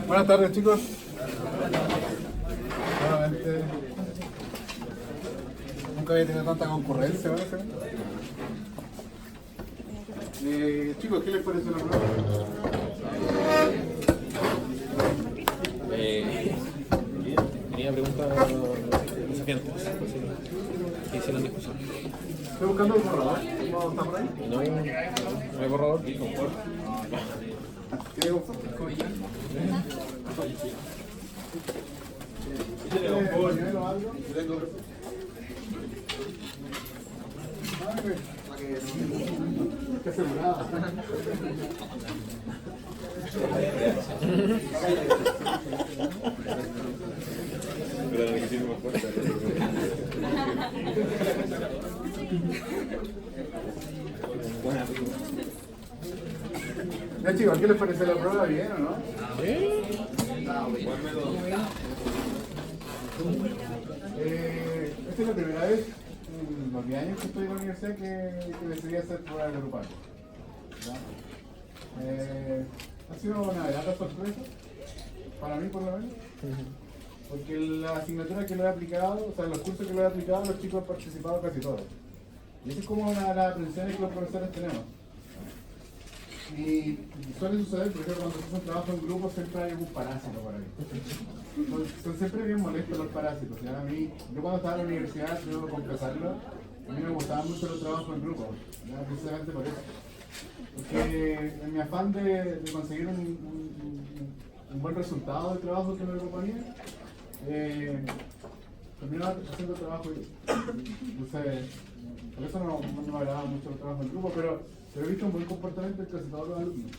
Buenas tardes, chicos. Nuevamente. Nunca había tenido tanta concurrencia, ¿no? Chicos, ¿qué les parece la prueba? Tenía preguntas desafiantes. ¿Qué hicieron la discusión? Estoy buscando el borrador. ¿Cómo está por ahí? No hay borrador. ¿Qué digo? ¿Pañuelo o algo? Qué asegurada. Pero la que tiene más fuerza. Ya, chicos, ¿qué les parece la prueba? ¿Bien o no? Esta es la primera vez en los 10 años que estoy en la universidad que decidí hacer pruebas grupales. Ha sido una grata sorpresa, para mí por lo menos, porque la asignatura que lo he aplicado, o sea, los cursos que lo he aplicado, los chicos han participado casi todos. Y eso es como una de las aprensiones que los profesores tenemos. Y suele suceder, por ejemplo, cuando se hace un trabajo en grupo siempre hay algún parásito por ahí. Son siempre bien molestos los parásitos. ¿Ya? Yo cuando estaba en la universidad, debo confesarlo, a mí me gustaban mucho los trabajos en grupo, ¿ya? Precisamente por eso. Porque en mi afán de conseguir un buen resultado del trabajo que me proponía, terminaba haciendo trabajo yo. Entonces, por eso no me agradaba mucho el trabajo en grupo, pero he visto un buen comportamiento en casi todos los alumnos.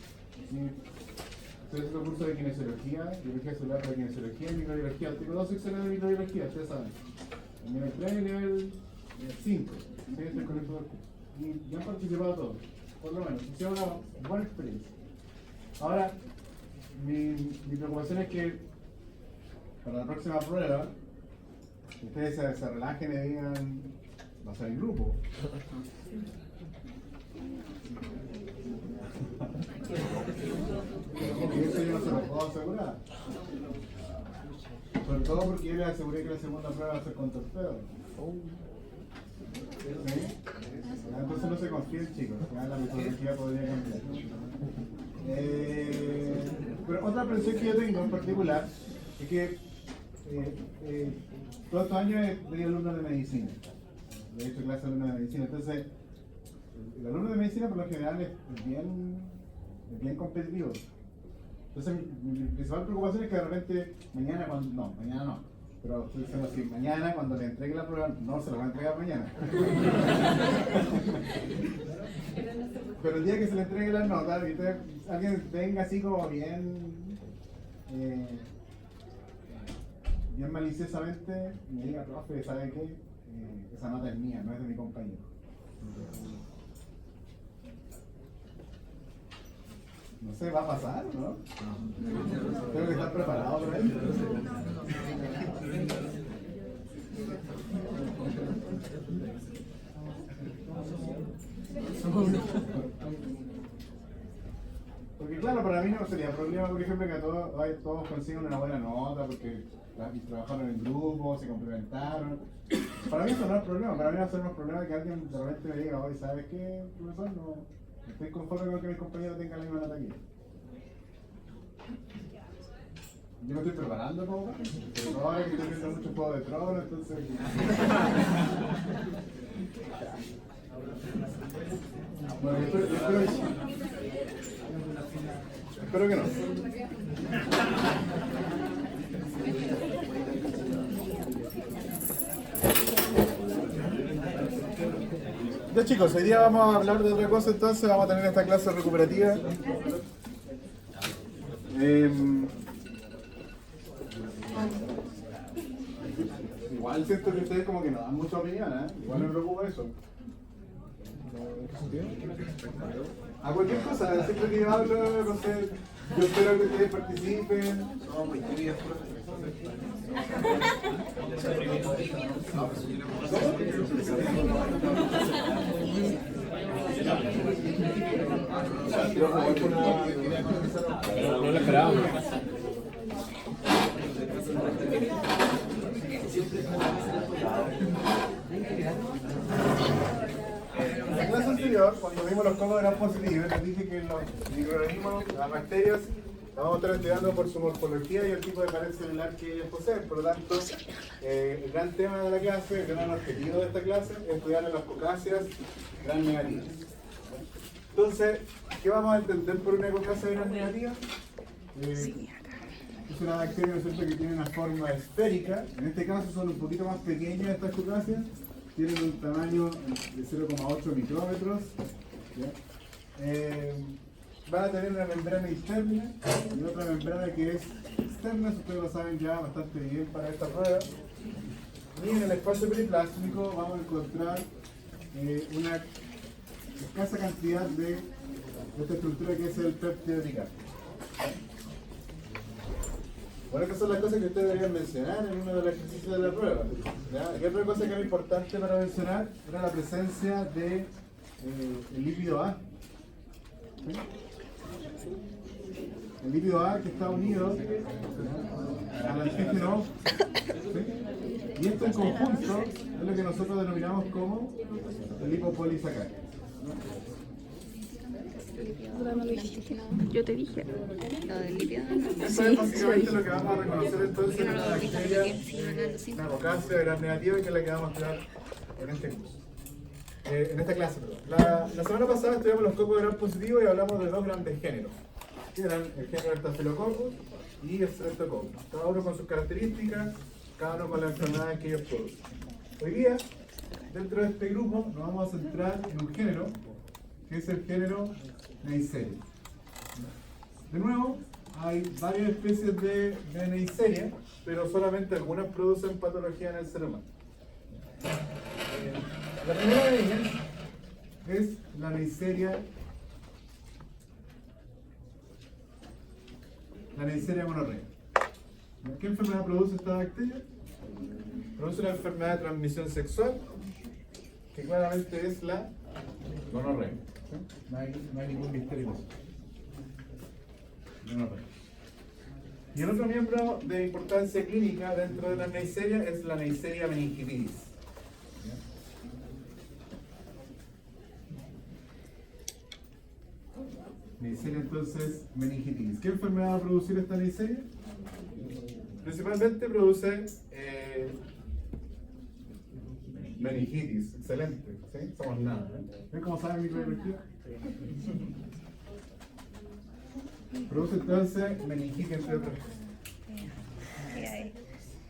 Estoy haciendo cursos de kinesiología, biología celular de kinesiología y microbiología. Tengo 2 secciones de microbiología, ustedes saben. El nivel 3 y el nivel 5. ¿Sí? Estoy con el curso. Y han participado todos, por lo menos. Ha sido una buena experiencia. Ahora, mi preocupación es que para la próxima prueba, ustedes se relajen y digan, va a ser en grupo. Y eso yo no se lo puedo asegurar. Sobre todo porque yo les aseguré que la segunda prueba va a ser con torpedo. ¿Sí? Entonces no se confíen, chicos. Ya la metodología podría cambiar. Pero otra aprensión que yo tengo en particular es que todos estos años he tenido alumnos de medicina. He hecho clases de alumnos de medicina. Entonces, el alumno de medicina por lo general es bien competitivo. Entonces mi principal preocupación es que de repente mañana no, pero estoy diciendo así, mañana cuando le entregue la prueba, no se la voy a entregar mañana. Pero el día que se le entregue las notas, alguien venga así como bien maliciosamente y me diga, profe, ¿sabe qué? Esa nota es mía, no es de mi compañero. No sé, ¿va a pasar o no? Tengo que estar preparado para eso. Porque claro, para mí no sería problema, por ejemplo, que todos consigan una buena nota porque trabajaron en grupo, se complementaron. Para mí eso no es problema, para mí va a ser más problema que alguien de repente me diga, oye, ¿sabes qué, profesor? No estoy conforme con que mis compañeros tengan la misma nota que yo. Yo me estoy preparando como para eso, pero todo ahora que estoy viendo muchos Juegos de Tronos, entonces... Bueno, espero que no. Ya chicos, hoy día vamos a hablar de otra cosa, entonces vamos a tener esta clase recuperativa. Igual siento que ustedes como que no dan mucha opinión, ¿eh? Igual me preocupa eso. A cualquier cosa, siempre que yo hablo, no sé, yo espero que ustedes participen. No lo esperábamos. En la clase anterior, cuando vimos los cocos gram positivos, les dije que los microorganismos, las bacterias, las vamos a estar estudiando por su morfología y el tipo de pared celular que ellos poseen. Por lo tanto, el gran tema de la clase, el gran objetivo de esta clase, es estudiar las cocáceas gram negativas. Entonces, ¿qué vamos a entender por una cocácea gram negativa? Es una bacteria, ¿no es cierto?, que tiene una forma esférica. En este caso son un poquito más pequeñas estas cocáceas. Tienen un tamaño de 0,8 micrómetros. Van a tener una membrana interna y otra membrana que es externa, si ustedes lo saben ya bastante bien para esta prueba. Y en el espacio periplástico vamos a encontrar una escasa cantidad de esta estructura que es el péptido uricárico. Bueno, estas son las cosas que ustedes deberían mencionar en uno de los ejercicios de la prueba. ¿Ya? Y otra cosa que era importante para mencionar era la presencia de el lípido A. ¿Sí? El lípido A que está unido al antígeno. ¿Sí? Y esto en conjunto es lo que nosotros denominamos como el lipopolisacárido. Yo te dije. Lo del lípido. Eso es básicamente lo que vamos a reconocer entonces en la bacteria, una cocácea gram negativa, que es la que vamos a estudiar en este curso. En esta clase, perdón. La semana pasada estudiamos los cocos gram positivos y hablamos de dos grandes géneros, que eran el género Staphylococcus y el Streptococcus. Cada uno con sus características, cada uno con las enfermedades que ellos producen. Hoy día, dentro de este grupo, nos vamos a centrar en un género, que es el género Neisseria. De nuevo, hay varias especies de Neisseria, pero solamente algunas producen patología en el ser humano. La primera de ellas es la Neisseria gonorrea. ¿Qué enfermedad produce esta bacteria? Produce una enfermedad de transmisión sexual, que claramente es la gonorrea. No hay ningún misterio. Y el otro miembro de importancia clínica dentro de la Neisseria es la Neisseria meningitidis. Neisseria entonces meningitidis. ¿Qué enfermedad va a producir esta Neisseria? Principalmente produce meningitis. Excelente, ¿sí? Somos nada. ¿Ven cómo saben microbiología? Produce entonces meningitis, entre otras cosas.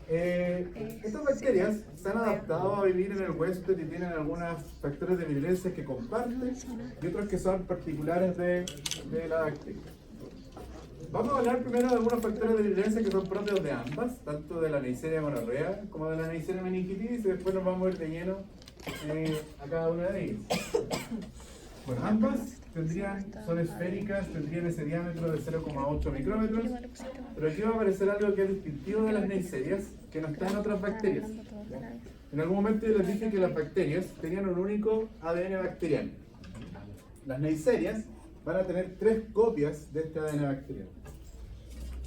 Estas bacterias se han adaptado a vivir en el huésped y tienen algunos factores de virulencia que comparten y otros que son particulares de la bacteria. Vamos a hablar primero de algunos factores de virulencia que son propios de ambas, tanto de la Neisseria gonorrea como de la Neisseria meningitidis, y después nos vamos a ir de lleno a cada una de ellas. Bueno, ambas son esféricas, tendrían ese diámetro de 0,8 micrómetros, pero aquí va a aparecer algo que es distintivo de las Neisserias, que no está en otras bacterias. En algún momento yo les dije que las bacterias tenían un único ADN bacteriano. Las Neisserias van a tener 3 copias de este ADN bacteriano.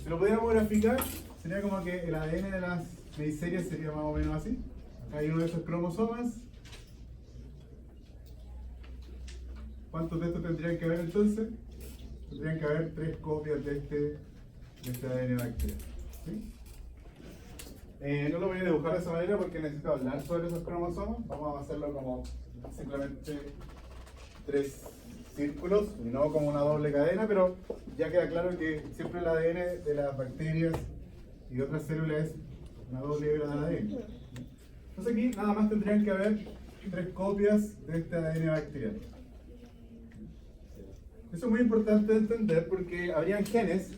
Si lo pudiéramos graficar, sería como que el ADN de las Neisserias sería más o menos así. Acá hay uno de esos cromosomas. ¿Cuántos de estos tendrían que haber entonces? Tendrían que haber 3 copias de este ADN bacteriano. ¿Sí? No lo voy a dibujar de esa manera porque necesito hablar sobre esos cromosomas. Vamos a hacerlo como simplemente 3 círculos y no como una doble cadena, pero ya queda claro que siempre el ADN de las bacterias y de otras células es una doble hebra de ADN. Entonces aquí nada más tendrían que haber 3 copias de este ADN bacteriano. Eso es muy importante de entender porque habrían genes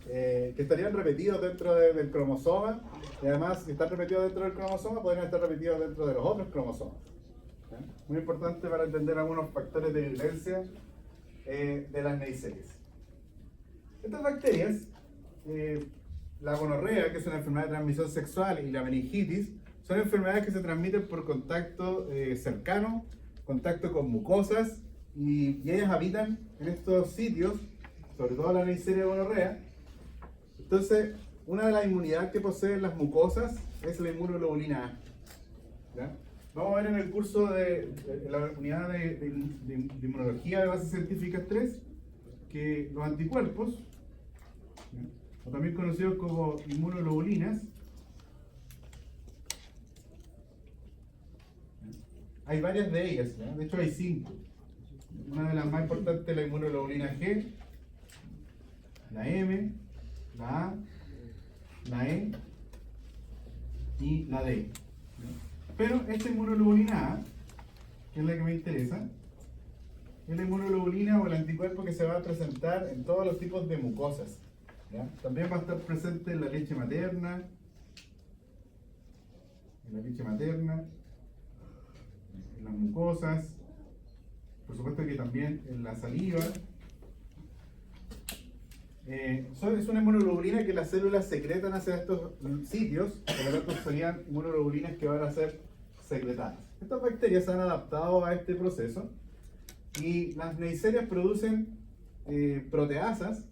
que estarían repetidos dentro del cromosoma y además si están repetidos dentro del cromosoma podrían estar repetidos dentro de los otros cromosomas. Muy importante para entender algunos factores de virulencia de las Neisserias. Estas bacterias, la gonorrea, que es una enfermedad de transmisión sexual, y la meningitis, son enfermedades que se transmiten por contacto cercano, contacto con mucosas, y ellas habitan en estos sitios, sobre todo la Neisseria gonorrea. Entonces, una de las inmunidades que poseen las mucosas es la inmunoglobulina A. ¿Ya? Vamos a ver en el curso de la unidad de inmunología de bases científicas 3 que los anticuerpos, ¿ya?, o también conocidos como inmunoglobulinas, hay varias de ellas, ¿ya? De hecho hay 5. Una de las más importantes es la inmunoglobulina G, la M, la A, la E y la D. Pero esta inmunoglobulina A, que es la que me interesa, es la inmunoglobulina o el anticuerpo que se va a presentar en todos los tipos de mucosas, ¿ya? También va a estar presente en la leche materna, en las mucosas, por supuesto que también en la saliva. Es una inmunoglobulina que las células secretan hacia estos sitios, por lo tanto serían inmunoglobulinas que van a ser secretadas. Estas bacterias se han adaptado a este proceso y las neiserias producen proteasas.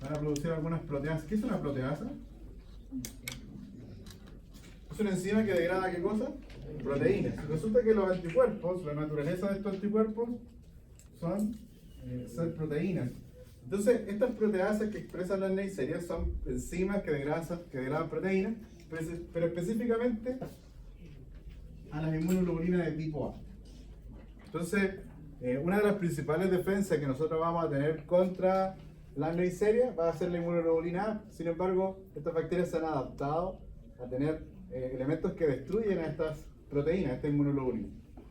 Van a producir algunas proteasas. ¿Qué es una proteasa? Es una enzima que degrada ¿qué cosa? Proteínas. Resulta que los anticuerpos, la naturaleza de estos anticuerpos son ser proteínas. Entonces, estas proteasas que expresan las neiserias son enzimas que degradan proteínas, pero específicamente a las inmunoglobulinas de tipo A. Entonces, una de las principales defensas que nosotros vamos a tener contra la neisseria va a ser la inmunoglobulina A. Sin embargo, estas bacterias se han adaptado a tener elementos que destruyen a estas proteínas, a esta inmunoglobulina,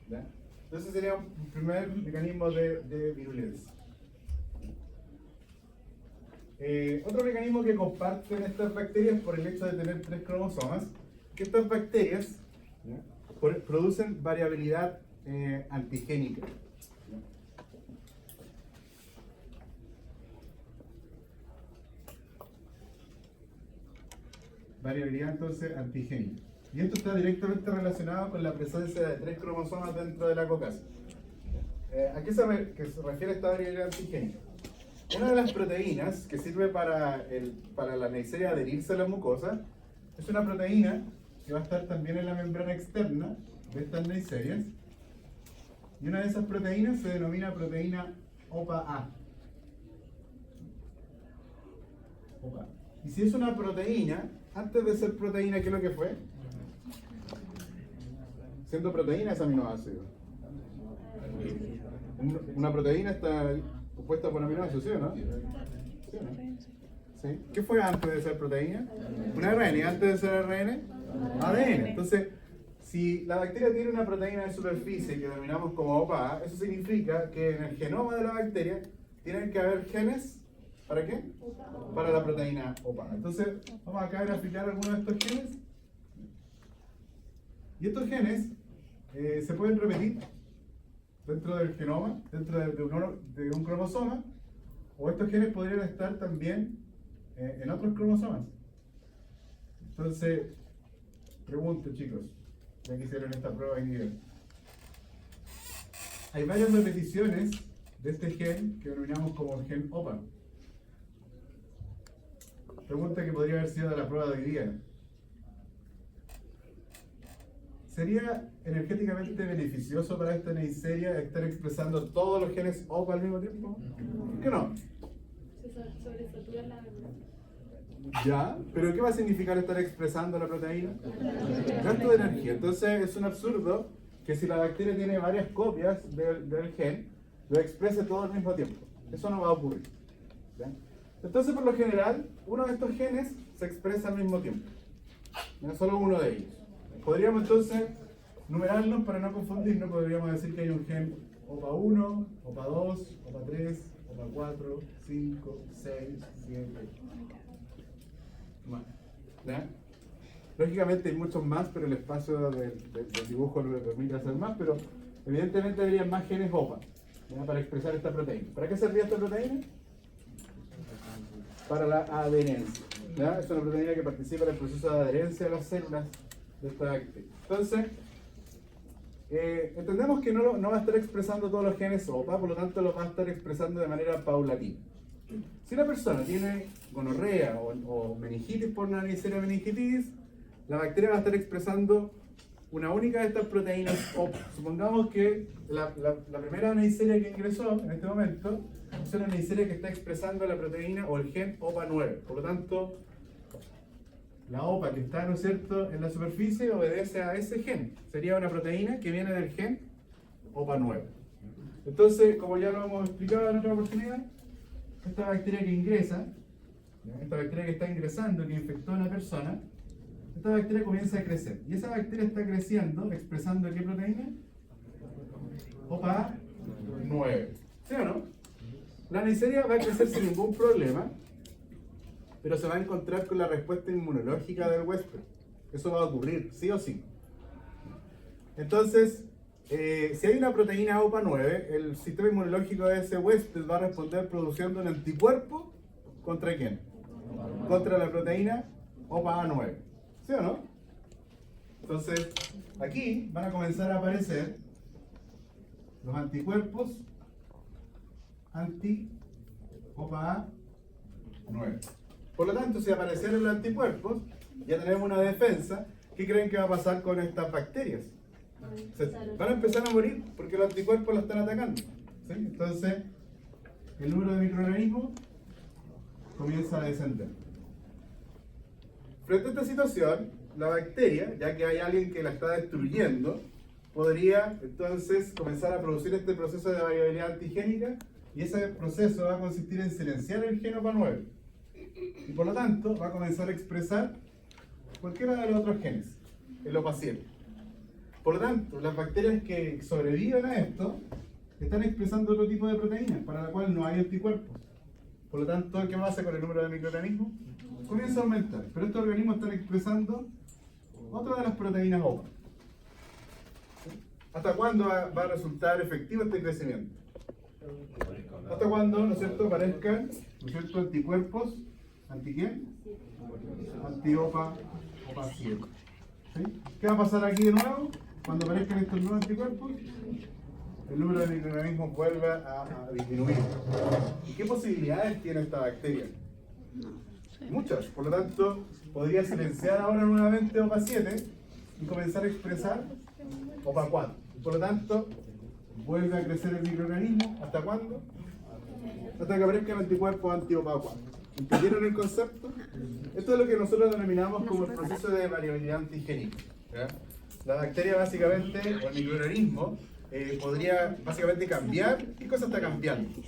¿ya? Entonces sería un primer mecanismo de virulencia. Otro mecanismo que comparten estas bacterias por el hecho de tener 3 cromosomas, que estas bacterias, ¿ya?, producen variabilidad antigénica. ¿Ya? Variabilidad entonces antigénica. Y esto está directamente relacionado con la presencia de 3 cromosomas dentro de la cocasa. ¿A qué se refiere esta variabilidad antigénica? Una de las proteínas que sirve para la neisseria adherirse a la mucosa es una proteína que va a estar también en la membrana externa de estas neisserias. Y una de esas proteínas se denomina proteína OPA-A. Y si es una proteína, antes de ser proteína, ¿qué es lo que fue? Siendo proteína es aminoácido. Una proteína está compuesta por aminoácidos, ¿sí o no? ¿Sí o no? ¿Sí? ¿Qué fue antes de ser proteína? Un ARN. ¿Y antes de ser ARN? ADN. Entonces, si la bacteria tiene una proteína de superficie que denominamos como OPA, eso significa que en el genoma de la bacteria tienen que haber genes. ¿Para qué? Para la proteína OPA. Entonces, vamos acá a graficar algunos de estos genes. Y estos genes se pueden repetir dentro del genoma, dentro de un cromosoma, o estos genes podrían estar también en otros cromosomas. Entonces, pregunto, chicos, ya que hicieron esta prueba individual. Hay varias repeticiones de este gen que denominamos como el gen OPA. Pregunta que podría haber sido de la prueba de hoy día. ¿Sería energéticamente beneficioso para esta neisseria estar expresando todos los genes OPA al mismo tiempo? ¿Por qué no? Se sobresatura la membrana. Ya, pero ¿qué va a significar estar expresando la proteína? Gasto de energía. Entonces es un absurdo que si la bacteria tiene varias copias del gen, lo exprese todo al mismo tiempo. Eso no va a ocurrir. ¿Ya? Entonces, por lo general, uno de estos genes se expresa al mismo tiempo. No solo uno de ellos. Podríamos entonces numerarlos para no confundirnos. Podríamos decir que hay un gen OPA1, OPA2, OPA3, OPA4, 5, 6, 7. Más. ¿Ya? Lógicamente hay muchos más, pero el espacio del dibujo no le permite hacer más, pero evidentemente habría más genes OPA, ¿ya?, para expresar esta proteína. ¿Para qué servía esta proteína? Para la adherencia. ¿Ya? Es una proteína que participa en el proceso de adherencia a las células de esta bacteria. Entonces, entendemos que no va a estar expresando todos los genes OPA, por lo tanto los va a estar expresando de manera paulatina. Si una persona tiene gonorrea o meningitis por una Neisseria meningitis, la bacteria va a estar expresando una única de estas proteínas OPA. Supongamos que la primera Neisseria que ingresó en este momento es una Neisseria que está expresando la proteína o el gen OPA9. Por lo tanto, la OPA que está, ¿no es cierto?, en la superficie obedece a ese gen. Sería una proteína que viene del gen OPA9. Entonces, como ya lo hemos explicado en otra oportunidad, esta bacteria que ingresa, esta bacteria que está ingresando, que infectó a una persona, esta bacteria comienza a crecer. Y esa bacteria está creciendo, expresando ¿qué proteína? OPA9. ¿Sí o no? La Neisseria va a crecer sin ningún problema, pero se va a encontrar con la respuesta inmunológica del huésped. Eso va a ocurrir, sí o sí. Entonces, si hay una proteína OPA9, el sistema inmunológico de ese huésped va a responder produciendo un anticuerpo ¿contra quién? Contra la proteína OPA9. ¿Sí o no? Entonces, aquí van a comenzar a aparecer los anticuerpos anti-OPA9. Por lo tanto, si aparecieron los anticuerpos, ya tenemos una defensa. ¿Qué creen que va a pasar con estas bacterias? Van a empezar a morir porque los anticuerpos la están atacando. ¿Sí? Entonces, el número de microorganismos comienza a descender. Frente a esta situación, la bacteria, ya que hay alguien que la está destruyendo, podría entonces comenzar a producir este proceso de variabilidad antigénica, y ese proceso va a consistir en silenciar el gen OPA9. Y por lo tanto, va a comenzar a expresar cualquiera de los otros genes, el OPA7. Por lo tanto, las bacterias que sobreviven a esto están expresando otro tipo de proteínas para la cual no hay anticuerpos. Por lo tanto, ¿qué pasa con el número de microorganismos? Comienza a aumentar, pero estos organismos están expresando otra de las proteínas OPA. ¿Hasta cuándo va a resultar efectivo este crecimiento? Hasta cuando, ¿no es cierto?, aparezcan, ¿no es cierto?, anticuerpos, ¿anti quién? Anti-OPA, OPA7. ¿Sí? ¿Qué va a pasar aquí de nuevo? Cuando aparezcan estos nuevos anticuerpos, el número de microorganismos vuelve a disminuir. ¿Y qué posibilidades tiene esta bacteria? Muchas. Por lo tanto, podría silenciar ahora nuevamente OPA7 y comenzar a expresar OPA4. Por lo tanto, vuelve a crecer el microorganismo. ¿Hasta cuándo? Hasta que aparezcan anticuerpos anti-OPA4. ¿Entendieron el concepto? Esto es lo que nosotros denominamos como el proceso de variabilidad antigénica. ¿Ya? La bacteria básicamente, o el microorganismo, podría básicamente cambiar. ¿Qué cosa está cambiando?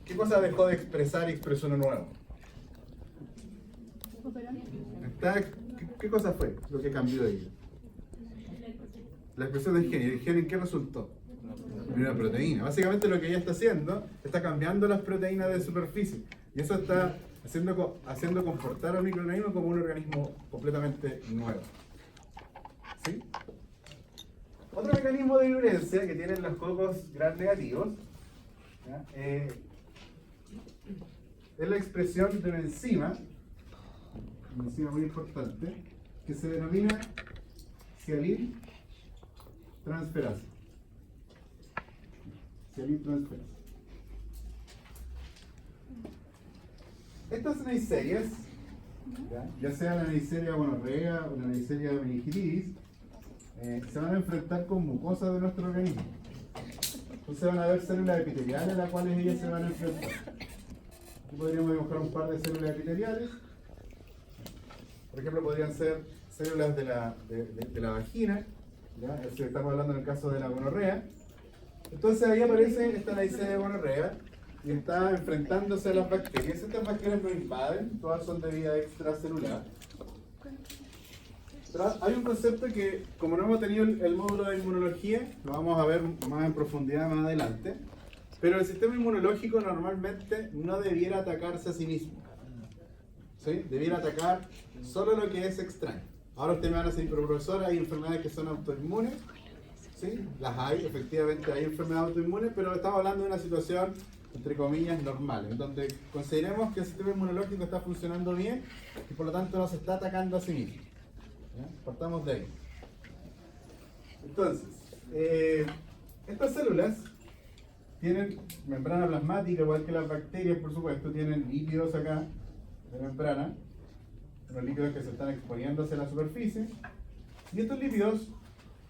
¿Qué cosa dejó de expresar y expresó uno nuevo? ¿Qué cosa fue lo que cambió de ella? La expresión del gen. ¿Y el gen en qué resultó? En una proteína. Básicamente lo que ella está haciendo, está cambiando las proteínas de superficie. Y eso está haciendo comportar al microorganismo como un organismo completamente nuevo. ¿Sí? Otro mecanismo de virulencia que tienen los cocos gram negativos, ¿ya? Es la expresión de una enzima muy importante, que se denomina sialintransferasa. Sialintransferasa. Estas neiserias, ya sea la Neisseria gonorrea o la Neisseria meningitis, se van a enfrentar con mucosas de nuestro organismo. Entonces van a haber células epiteliales a las cuales ellas se van a enfrentar. Aquí podríamos dibujar un par de células epiteliales. Por ejemplo, podrían ser células de la vagina, ¿ya? Si estamos hablando en el caso de la gonorrea. Entonces ahí aparece esta Neisseria gonorrea y está enfrentándose a las bacterias. Estas bacterias no invaden, todas son de vida extracelular. Pero hay un concepto que, como no hemos tenido el módulo de inmunología, lo vamos a ver más en profundidad más adelante, pero el sistema inmunológico normalmente no debiera atacarse a sí mismo. ¿Sí? Debiera atacar solo lo que es extraño. Ahora ustedes me van a decir, pero profesor, hay enfermedades que son autoinmunes. ¿Sí? Las hay, efectivamente hay enfermedades autoinmunes, pero estamos hablando de una situación, entre comillas, normal, en donde consideremos que el sistema inmunológico está funcionando bien y por lo tanto no se está atacando a sí mismo. ¿Ya? Partamos de ahí. Entonces, estas células tienen membrana plasmática, igual que las bacterias, por supuesto, tienen lípidos acá de membrana, los lípidos que se están exponiendo hacia la superficie, y estos lípidos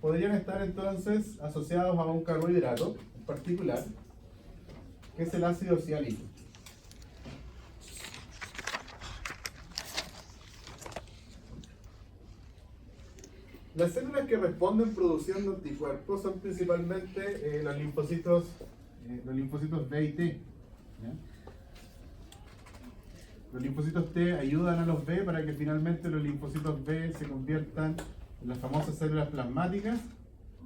podrían estar entonces asociados a un carbohidrato en particular, que es el ácido ciálico. Las células que responden produciendo anticuerpos son principalmente los linfocitos B y T. ¿Ya? Los linfocitos T ayudan a los B para que finalmente los linfocitos B se conviertan en las famosas células plasmáticas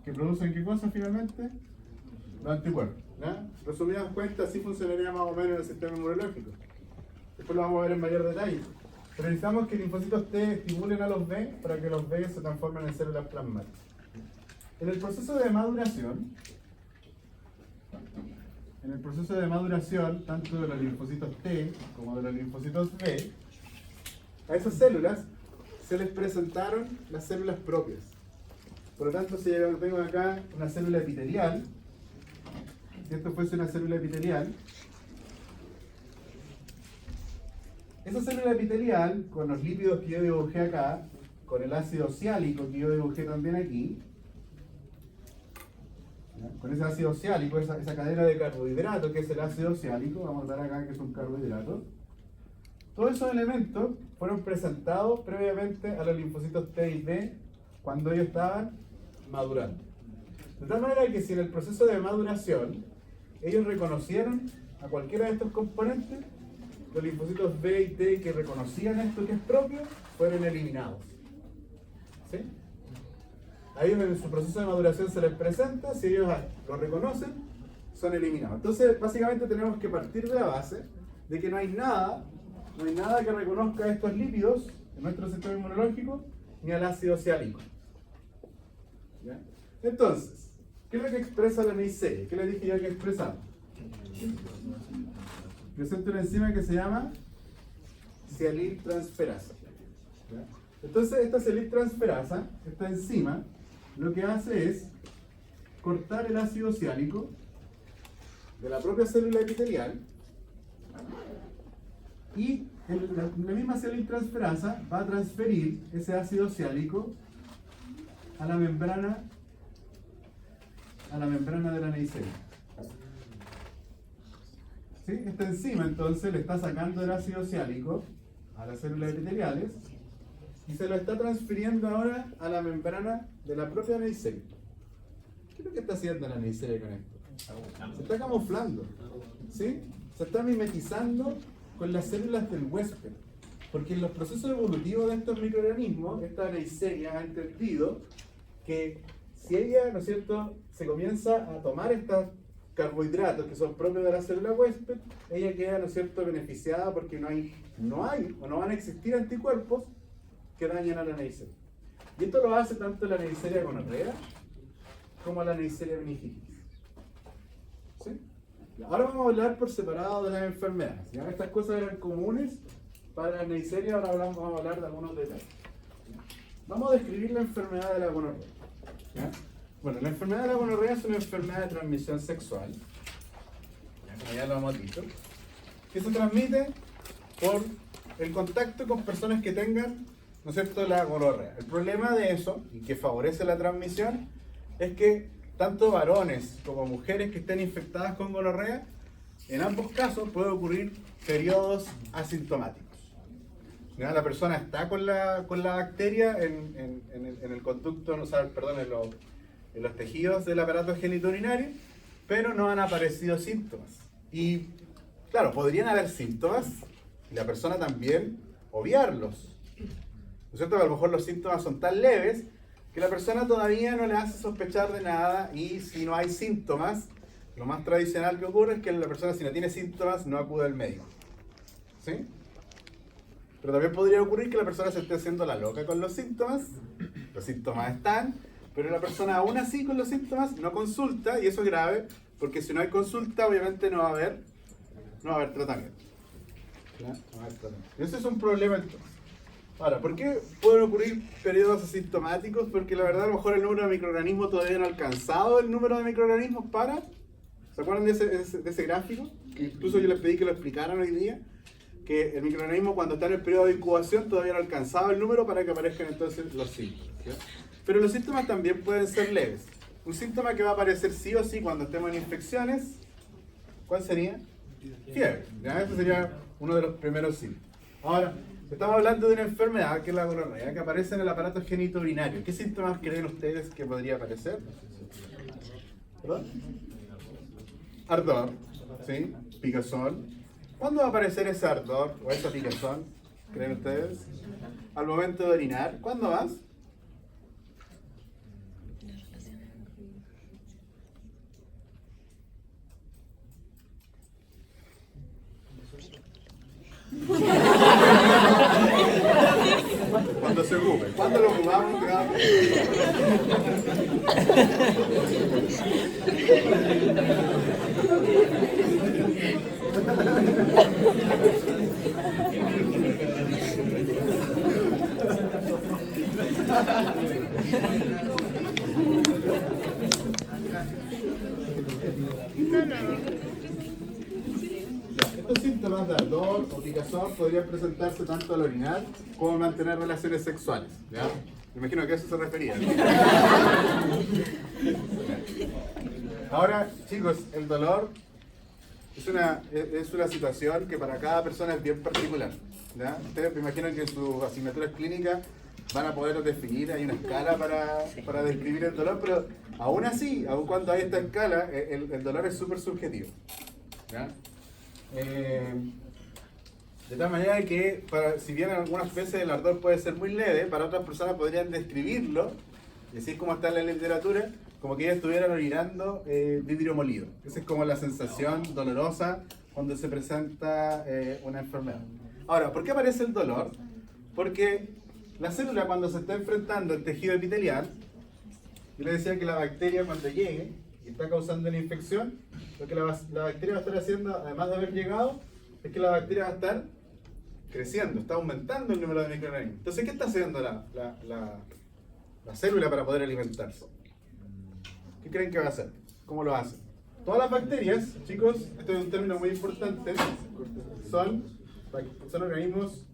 que producen ¿qué cosa finalmente? Los anticuerpos. ¿Ya? Resumidas cuentas, así funcionaría más o menos el sistema inmunológico. Después lo vamos a ver en mayor detalle. Pero necesitamos que linfocitos T estimulen a los B para que los B se transformen en células plasmáticas. En el proceso de maduración, tanto de los linfocitos T como de los linfocitos B, a esas células se les presentaron las células propias. Por lo tanto, si yo tengo acá una célula epitelial, si esto fuese una célula epitelial, esa célula epitelial, con los lípidos que yo dibujé acá, con el ácido ciálico que yo dibujé también aquí, ¿ya? Con ese ácido ciálico, esa cadena de carbohidratos que es el ácido ciálico, vamos a dar acá que es un carbohidrato, todos esos elementos fueron presentados previamente a los linfocitos T y B cuando ellos estaban madurando. De tal manera que si en el proceso de maduración ellos reconocieron a cualquiera de estos componentes, los linfocitos B y T que reconocían esto que es propio, fueron eliminados. ¿Sí? A ellos en su proceso de maduración se les presenta, si ellos lo reconocen, son eliminados. Entonces, básicamente tenemos que partir de la base de que no hay nada que reconozca estos lípidos en nuestro sistema inmunológico, ni al ácido ciálico. ¿Ya? Entonces, ¿qué es lo que expresa la neisseria? ¿Qué les dije ya que expresamos? Presenta una enzima que se llama cialiltransferasa. ¿Ya? Entonces, esta cialiltransferasa, esta enzima, lo que hace es cortar el ácido ciálico de la propia célula epitelial y la misma cialiltransferasa va a transferir ese ácido ciálico a la membrana de la neisseria. ¿Sí? Esta enzima entonces le está sacando el ácido ciálico a las células epiteliales y se lo está transfiriendo ahora a la membrana de la propia neisseria. ¿Qué es lo que está haciendo la neisseria con esto? Se está camuflando, ¿sí? Se está mimetizando con las células del huésped, porque en los procesos evolutivos de estos microorganismos, esta neisseria ha entendido que si ella, ¿no es cierto?, se comienza a tomar estos carbohidratos que son propios de la célula huésped, ella queda, ¿no es cierto?, beneficiada porque no van a existir anticuerpos que dañen a la neisseria. Y esto lo hace tanto la neisseria gonorrea como la neisseria meningitis. ¿Sí? Ahora vamos a hablar por separado de las enfermedades. ¿Ya? Estas cosas eran comunes para la neisseria, ahora vamos a hablar de algunos detalles. Vamos a describir la enfermedad de la gonorrea. ¿Ya? Bueno, la enfermedad de la gonorrea es una enfermedad de transmisión sexual, como ya lo hemos dicho, que se transmite por el contacto con personas que tengan, ¿no es cierto?, la gonorrea. El problema de eso, y que favorece la transmisión, es que tanto varones como mujeres que estén infectadas con gonorrea, en ambos casos puede ocurrir periodos asintomáticos. ¿Ya? La persona está con la bacteria en el conducto, o sea, perdón, en los tejidos del aparato genitourinario, pero no han aparecido síntomas. Y claro, podrían haber síntomas y la persona también obviarlos. ¿No es cierto? A lo mejor los síntomas son tan leves que la persona todavía no le hace sospechar de nada, y si no hay síntomas, lo más tradicional que ocurre es que la persona, si no tiene síntomas, no acude al médico. ¿Sí? Pero también podría ocurrir que la persona se esté haciendo la loca con los síntomas están, pero la persona aún así con los síntomas no consulta, y eso es grave, porque si no hay consulta, obviamente no va a haber tratamiento. ¿Ya? No va a haber tratamiento. Ese es un problema entonces. Ahora, ¿por qué pueden ocurrir periodos asintomáticos? Porque la verdad a lo mejor el número de microorganismos todavía no ha alcanzado el número de microorganismos para ¿Se acuerdan de ese gráfico? Que incluso yo les pedí que lo explicaran hoy día, que el microorganismo cuando está en el periodo de incubación todavía no alcanzaba el número para que aparezcan entonces los síntomas. ¿Sí? Pero los síntomas también pueden ser leves. Un síntoma que va a aparecer sí o sí cuando estemos en infecciones, ¿cuál sería? Fiebre. ¿Ya? Este sería uno de los primeros síntomas. Ahora, estamos hablando de una enfermedad que es la gonorrea, que aparece en el aparato genitourinario. ¿Qué síntomas creen ustedes que podría aparecer? ¿Perdón? Ardor, ¿sí? Picazón. ¿Cuándo va a aparecer ese ardor o esa picazón? ¿Creen ustedes? Al momento de orinar. ¿Cuándo más? Cuando se ocupe. ¿Cuándo lo ocupamos? Estos síntomas de ardor o picazón podrían presentarse tanto al orinar como al mantener relaciones sexuales. ¿Ya? Me imagino que a eso se refería. Ahora, chicos, el dolor es una situación que para cada persona es bien particular. ¿Ya? Ustedes me imagino que en sus asignaturas clínicas van a poder definir, hay una escala para describir el dolor, pero aún así, aun cuando hay esta escala, el dolor es súper subjetivo. ¿Ya? De tal manera que, si bien algunas veces el ardor puede ser muy leve, para otras personas podrían describirlo, y así es como está en la literatura, como que ellos estuvieran orinando vidrio molido. Esa es como la sensación dolorosa cuando se presenta una enfermedad. Ahora, ¿por qué aparece el dolor? Porque la célula, cuando se está enfrentando al tejido epitelial, yo les decía que la bacteria cuando llegue y está causando una infección, lo que la bacteria va a estar haciendo, además de haber llegado, es que la bacteria va a estar creciendo, está aumentando el número de microorganismos. Entonces, ¿qué está haciendo la célula para poder alimentarse? ¿Qué creen que va a hacer? ¿Cómo lo hace? Todas las bacterias, chicos, este es un término muy importante, son organismos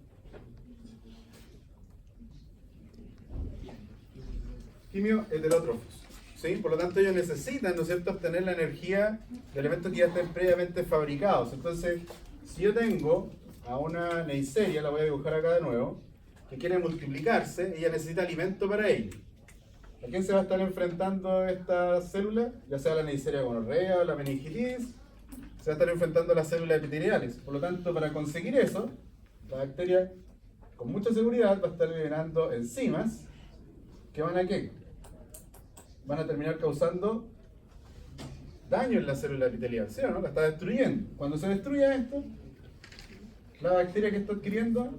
quimioheterótrofos. ¿Sí? Por lo tanto, ellos necesitan, ¿no es cierto?, obtener la energía de elementos que ya estén previamente fabricados. Entonces, si yo tengo a una Neisseria, la voy a dibujar acá de nuevo, que quiere multiplicarse, ella necesita alimento para ello. ¿A quién se va a estar enfrentando esta célula? Ya sea la Neisseria gonorrea o la meningitis, se va a estar enfrentando a las células epiteliales. Por lo tanto, para conseguir eso, la bacteria con mucha seguridad va a estar liberando enzimas que van a ¿qué? Van a terminar causando daño en la célula epitelial, ¿sí o no? La está destruyendo. Cuando se destruya esto, la bacteria que está adquiriendo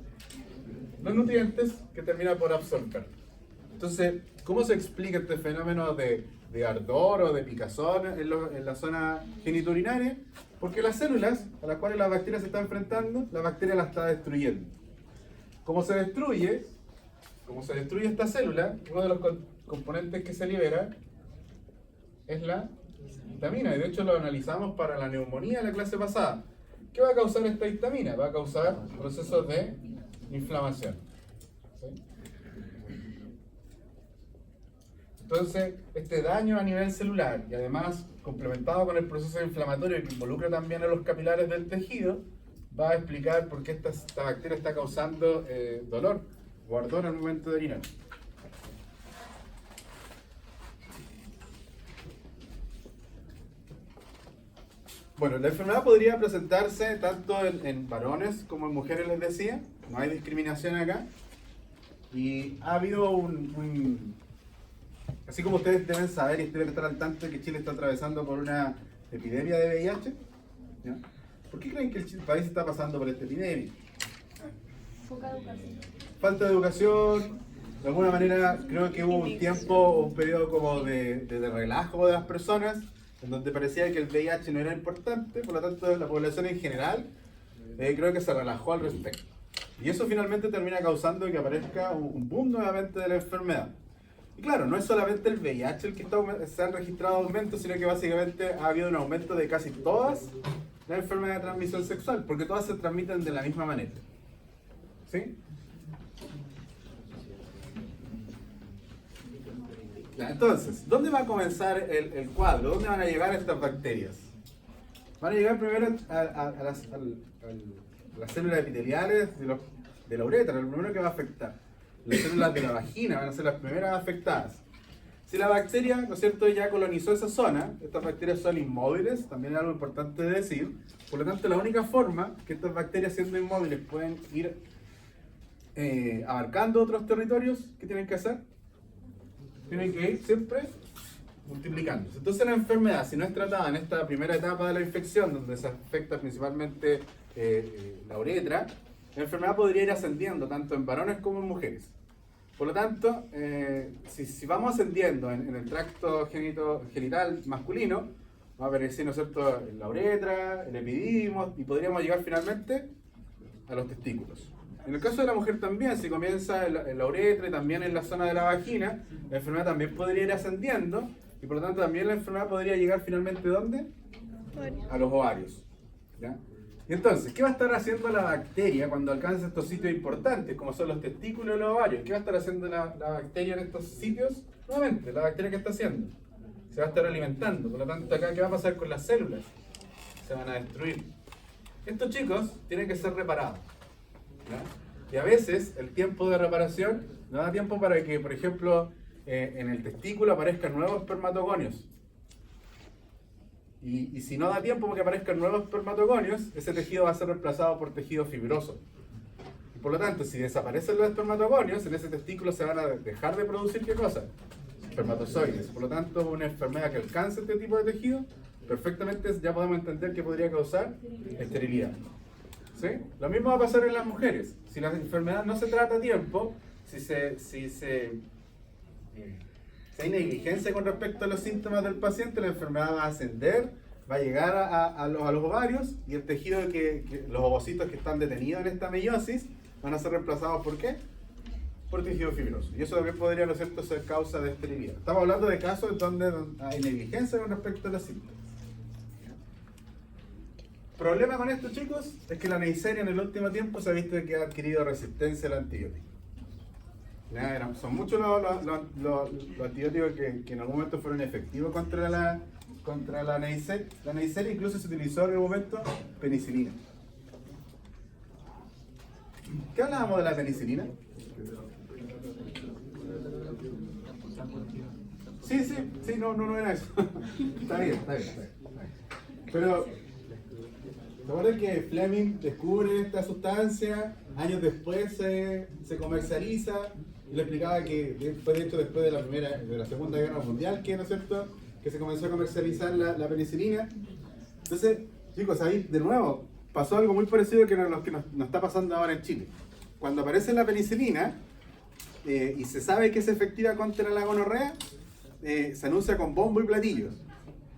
los nutrientes que termina por absorber. Entonces, ¿cómo se explica este fenómeno de ardor o de picazón en la zona genitourinaria? Porque las células a las cuales la bacteria se está enfrentando, la bacteria la está destruyendo. Como se destruye esta célula, uno de los componentes que se libera es la histamina, y de hecho lo analizamos para la neumonía en la clase pasada. ¿Qué va a causar esta histamina? Va a causar procesos de inflamación. ¿Sí? Entonces, este daño a nivel celular, y además complementado con el proceso inflamatorio que involucra también a los capilares del tejido, va a explicar por qué esta bacteria está causando dolor o ardor al momento de orinar. Bueno, la enfermedad podría presentarse tanto en varones como en mujeres, les decía. No hay discriminación acá. Y ha habido así como ustedes deben saber y deben estar al tanto de que Chile está atravesando por una epidemia de VIH, ¿ya? ¿Por qué creen que el país está pasando por esta epidemia? Poca educación. Falta de educación. De alguna manera creo que hubo un periodo como de relajo de las personas, en donde parecía que el VIH no era importante, por lo tanto la población en general creo que se relajó al respecto. Y eso finalmente termina causando que aparezca un boom nuevamente de la enfermedad. Y claro, no es solamente el VIH el que se han registrado aumentos, sino que básicamente ha habido un aumento de casi todas las enfermedades de transmisión sexual, porque todas se transmiten de la misma manera. ¿Sí? Ya, entonces, ¿dónde va a comenzar el cuadro? ¿Dónde van a llegar estas bacterias? Van a llegar primero a las células epiteliales de la uretra, lo primero que va a afectar. Las células de la vagina van a ser las primeras afectadas. Si la bacteria, ¿no es cierto?, ya colonizó esa zona, estas bacterias son inmóviles, también es algo importante de decir. Por lo tanto, la única forma que estas bacterias, siendo inmóviles, pueden ir abarcando otros territorios, ¿qué tienen que hacer? Tienen que ir siempre multiplicándose. Entonces la enfermedad, si no es tratada en esta primera etapa de la infección, donde se afecta principalmente la uretra, la enfermedad podría ir ascendiendo tanto en varones como en mujeres. Por lo tanto, si vamos ascendiendo en el tracto genital masculino, va a aparecer, ¿no es cierto?, en la uretra, el epididimo, y podríamos llegar finalmente a los testículos. En el caso de la mujer también, si comienza en la uretra y también en la zona de la vagina, la enfermedad también podría ir ascendiendo, y por lo tanto también la enfermedad podría llegar finalmente ¿dónde? A los ovarios. ¿Ya? Y entonces, ¿qué va a estar haciendo la bacteria cuando alcance estos sitios importantes, como son los testículos y los ovarios? ¿Qué va a estar haciendo la bacteria en estos sitios? Nuevamente, la bacteria, ¿qué está haciendo? Se va a estar alimentando. Por lo tanto, acá, ¿qué va a pasar con las células? Se van a destruir. Estos chicos tienen que ser reparados. ¿Ya? Y a veces, el tiempo de reparación no da tiempo para que, por ejemplo, en el testículo aparezcan nuevos espermatogonios. Y si no da tiempo para que aparezcan nuevos espermatogonios, ese tejido va a ser reemplazado por tejido fibroso. Y por lo tanto, si desaparecen los espermatogonios, en ese testículo se van a dejar de producir ¿qué cosa? Espermatozoides. Por lo tanto, una enfermedad que alcance este tipo de tejido, perfectamente ya podemos entender que podría causar esterilidad. ¿Sí? Lo mismo va a pasar en las mujeres. Si la enfermedad no se trata a tiempo, si hay negligencia con respecto a los síntomas del paciente, la enfermedad va a ascender, va a llegar a los ovarios, y el tejido los ovocitos que están detenidos en esta meiosis van a ser reemplazados ¿por qué? Por tejido fibroso. Y eso también podría, ¿no es cierto?, ser causa de esterilidad. Estamos hablando de casos donde hay negligencia con respecto a los síntomas. El problema con esto, chicos, es que la Neisseria en el último tiempo se ha visto que ha adquirido resistencia al antibiótico. Son muchos los antibióticos que en algún momento fueron efectivos contra la Neisseria. La Neisseria incluso se utilizó en algún momento penicilina. ¿Qué hablábamos de la penicilina? Sí, no era eso. Está bien. Pero ¿te acuerdas que Fleming descubre esta sustancia? Años después se comercializa, y le explicaba que fue de hecho después de la Segunda Guerra Mundial, ¿no es cierto?, que se comenzó a comercializar la penicilina. Entonces, chicos, ahí de nuevo pasó algo muy parecido que lo que nos está pasando ahora en Chile. Cuando aparece la penicilina y se sabe que es efectiva contra la gonorrea, se anuncia con bombo y platillos.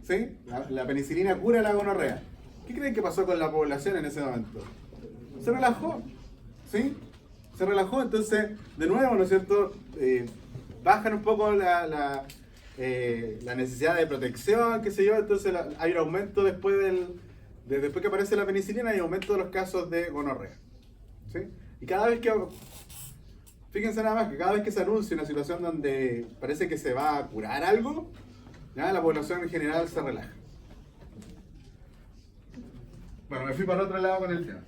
¿Sí? La penicilina cura la gonorrea. ¿Qué creen que pasó con la población en ese momento? Se relajó, ¿sí? Se relajó, entonces, de nuevo, ¿no es cierto?, bajan un poco la necesidad de protección, qué sé yo, entonces hay un aumento después que aparece la penicilina, hay un aumento de los casos de gonorrea, ¿sí? Y cada vez que, fíjense nada más, que cada vez que se anuncia una situación donde parece que se va a curar algo, ¿ya?, la población en general se relaja. Bueno, me fui para el otro lado con el tema.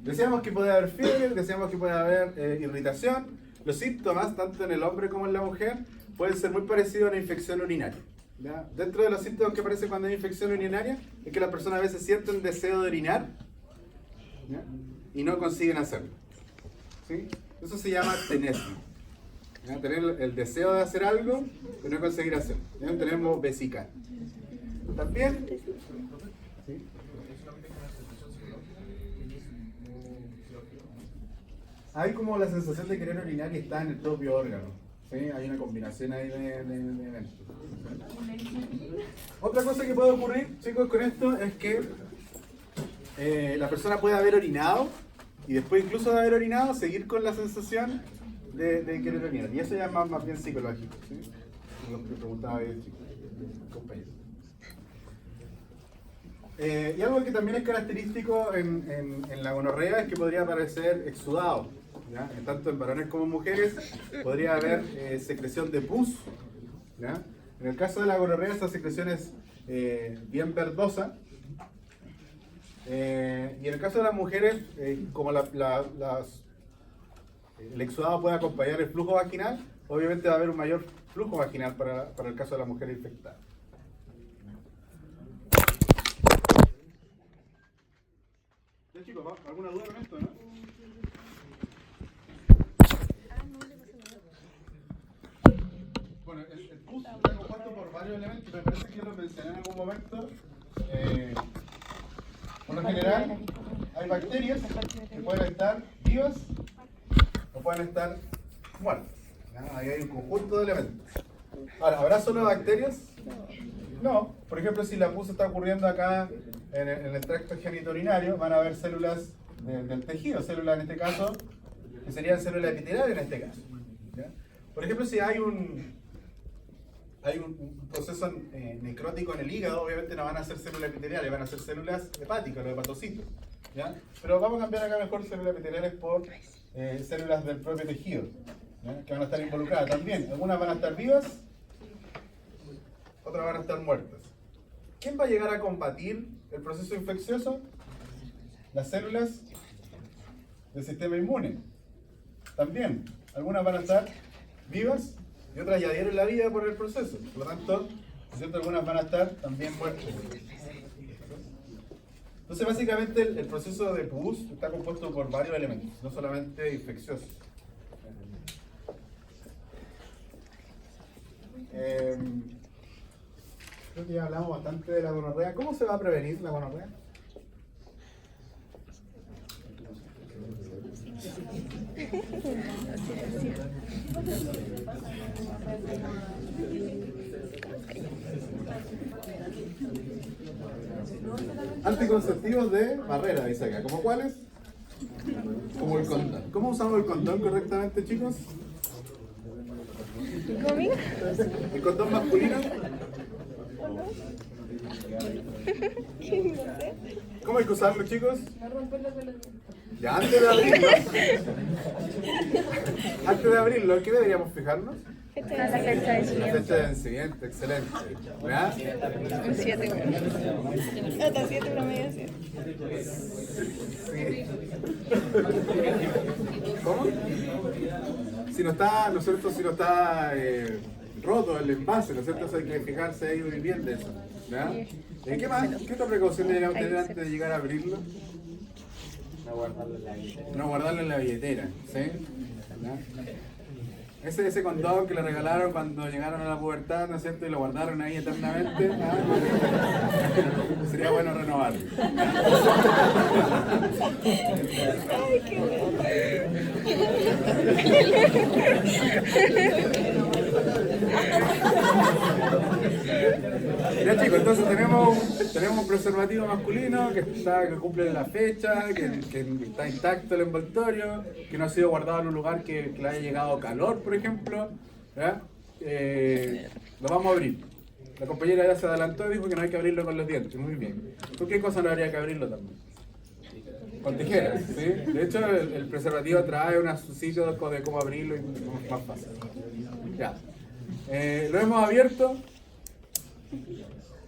Decíamos que puede haber fiebre, decíamos que puede haber irritación. Los síntomas, tanto en el hombre como en la mujer, pueden ser muy parecidos a una infección urinaria. ¿Ya? Dentro de los síntomas que aparecen cuando hay infección urinaria, es que las personas a veces sienten deseo de orinar, ¿ya?, y no consiguen hacerlo. ¿Sí? Eso se llama tenesmo. ¿Ya? Tener el deseo de hacer algo, pero no conseguir hacerlo. ¿Ya? Tenemos vesical. También, ¿sí?, hay como la sensación de querer orinar y está en el propio órgano. ¿Sí? Hay una combinación ahí de eventos. Otra cosa que puede ocurrir, chicos, con esto es que la persona puede haber orinado y después incluso de haber orinado seguir con la sensación de que le venían. Y eso ya es más bien psicológico, ¿sí? Lo que preguntaba ahí el chico, compañero. Y algo que también es característico en la gonorrea es que podría aparecer exudado, ¿ya? Tanto en varones como en mujeres podría haber secreción de pus, ¿ya? En el caso de la gonorrea esa secreción es bien verdosa. Y en el caso de las mujeres, como el exudado puede acompañar el flujo vaginal, obviamente va a haber un mayor flujo vaginal para el caso de la mujer infectada. Ya chicos, ¿alguna duda con esto, no? Bueno, el pus está compuesto por varios elementos, me parece que yo lo mencioné en algún momento. Por lo general, hay bacterias que pueden estar vivas o pueden estar muertas. ¿Ya? Ahí hay un conjunto de elementos. Ahora, ¿habrá solo bacterias? No. Por ejemplo, si la pus está ocurriendo acá en el tracto genitourinario, van a haber células del tejido, células en este caso, que serían células epiteliales en este caso. ¿Ya? Por ejemplo, si hay un proceso necrótico en el hígado, obviamente no van a ser células epiteliales, van a ser células hepáticas, los hepatocitos. ¿Ya? Pero vamos a cambiar acá mejor células epiteliales por células del propio tejido, ¿ya? Que van a estar involucradas también. Algunas van a estar vivas, otras van a estar muertas. ¿Quién va a llegar a combatir el proceso infeccioso? Las células del sistema inmune. También, algunas van a estar vivas y otras ya dieron la vida por el proceso. Por lo tanto, ¿cierto? Algunas van a estar también muertas. Entonces, básicamente, el proceso de pus está compuesto por varios elementos, no solamente infecciosos. Creo que ya hablamos bastante de la gonorrea. ¿Cómo se va a prevenir la gonorrea? Anticonceptivos de barrera, dice acá. ¿Cómo cuáles? Como el condón. ¿Cómo usamos el condón correctamente, chicos? ¿Conmigo? ¿El condón masculino? ¿Cómo hay que usarlo, chicos? Ya, antes de abrirlo, ¿qué deberíamos fijarnos? La fecha de La vencimiento. fecha de vencimiento, excelente. ¿Verdad? Un 7, bueno. Hasta 7 promedio, 7. Sí. ¿Cómo? Si no está, ¿no es cierto? Si no está roto el envase, ¿no es cierto? Eso hay que fijarse ahí muy bien de eso. ¿Verdad? ¿Qué más? ¿Qué otra precaución deberíamos tener antes de llegar a abrirlo? No guardarlo en la billetera, ¿sí? ¿Verdad? Ese condón que le regalaron cuando llegaron a la pubertad, ¿no es cierto? Y lo guardaron ahí eternamente. ¿Ah? Sería bueno renovarlo. Ay, qué Ya chicos, entonces tenemos un preservativo masculino que cumple la fecha, que está intacto el envoltorio, que no ha sido guardado en un lugar que le haya llegado calor, por ejemplo. ¿Ya? Lo vamos a abrir. La compañera ya se adelantó y dijo que no hay que abrirlo con los dientes. Muy bien. ¿Por qué cosa no habría que abrirlo también? Con tijeras, ¿sí? De hecho, el preservativo trae unos sitios de cómo abrirlo y es más fácil. Ya. Lo hemos abierto.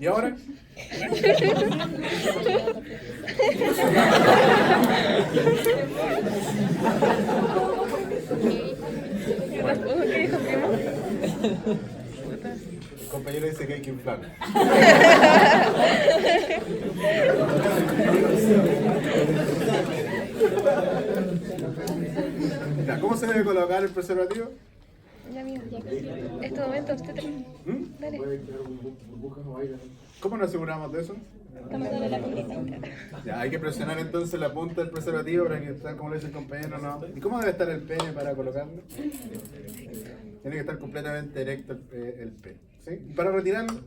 ¿Y ahora? ¿Qué dijo primo? El compañero dice que hay que inflar. Ya, ¿cómo se debe colocar el preservativo? Ya, amigo, ya. Este momento, usted termina. Dale. ¿Cómo nos aseguramos de eso? Tomándole la puntita. Ya, hay que presionar entonces la punta del preservativo para que esté, como lo dice el compañero, ¿no? ¿Y cómo debe estar el pene para colocarlo? Tiene que estar completamente erecto el pene, ¿sí? ¿Y para retirarlo?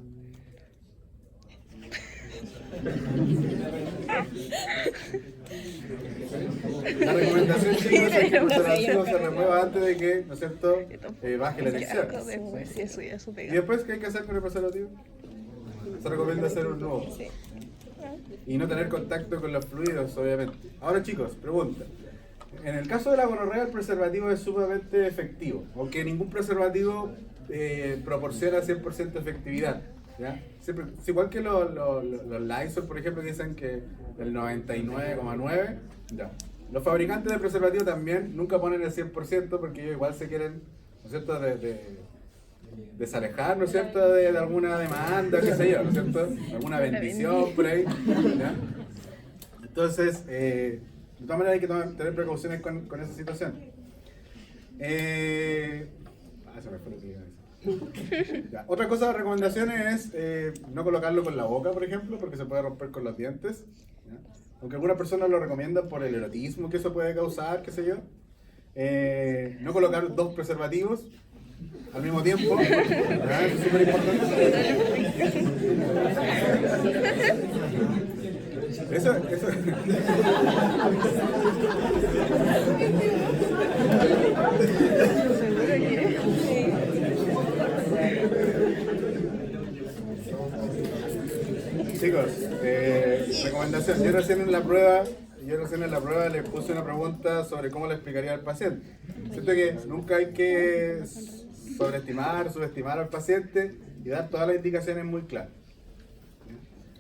La recomendación recomendación, chicos, es que el preservativo se remueva antes de que, ¿no es cierto?, baje la elección. Sí, eso ya su ¿Y pega. después qué hay que hacer con el preservativo? Se recomienda hacer un nuevo. Sí. Y no tener contacto con los fluidos, obviamente. Ahora, chicos, pregunta. En el caso de la gonorrea, el preservativo es sumamente efectivo, aunque ningún preservativo proporciona 100% efectividad. ¿Ya? Siempre, es igual que los Lysol, por ejemplo, que dicen que el 99,9%. Ya. Los fabricantes de preservativo también nunca ponen el 100% porque ellos igual se quieren, ¿no es cierto?, desalejar, ¿no es cierto?, de alguna demanda, qué sé yo, ¿no es cierto?, alguna bendición por ahí. ¿Ya? Entonces, de todas maneras hay que tener precauciones con esa situación. Se me fue lo que iba a decir. Ya. Otra cosa de recomendaciones es no colocarlo con la boca, por ejemplo, porque se puede romper con los dientes. ¿Ya? Aunque algunas personas lo recomiendan por el erotismo que eso puede causar, qué sé yo. No colocar 2 preservativos al mismo tiempo. ¿Ya? Es súper importante. Eso. Chicos, recomendación. Yo recién en la prueba les puse una pregunta sobre cómo le explicaría al paciente. Siento que nunca hay que subestimar al paciente y dar todas las indicaciones muy claras.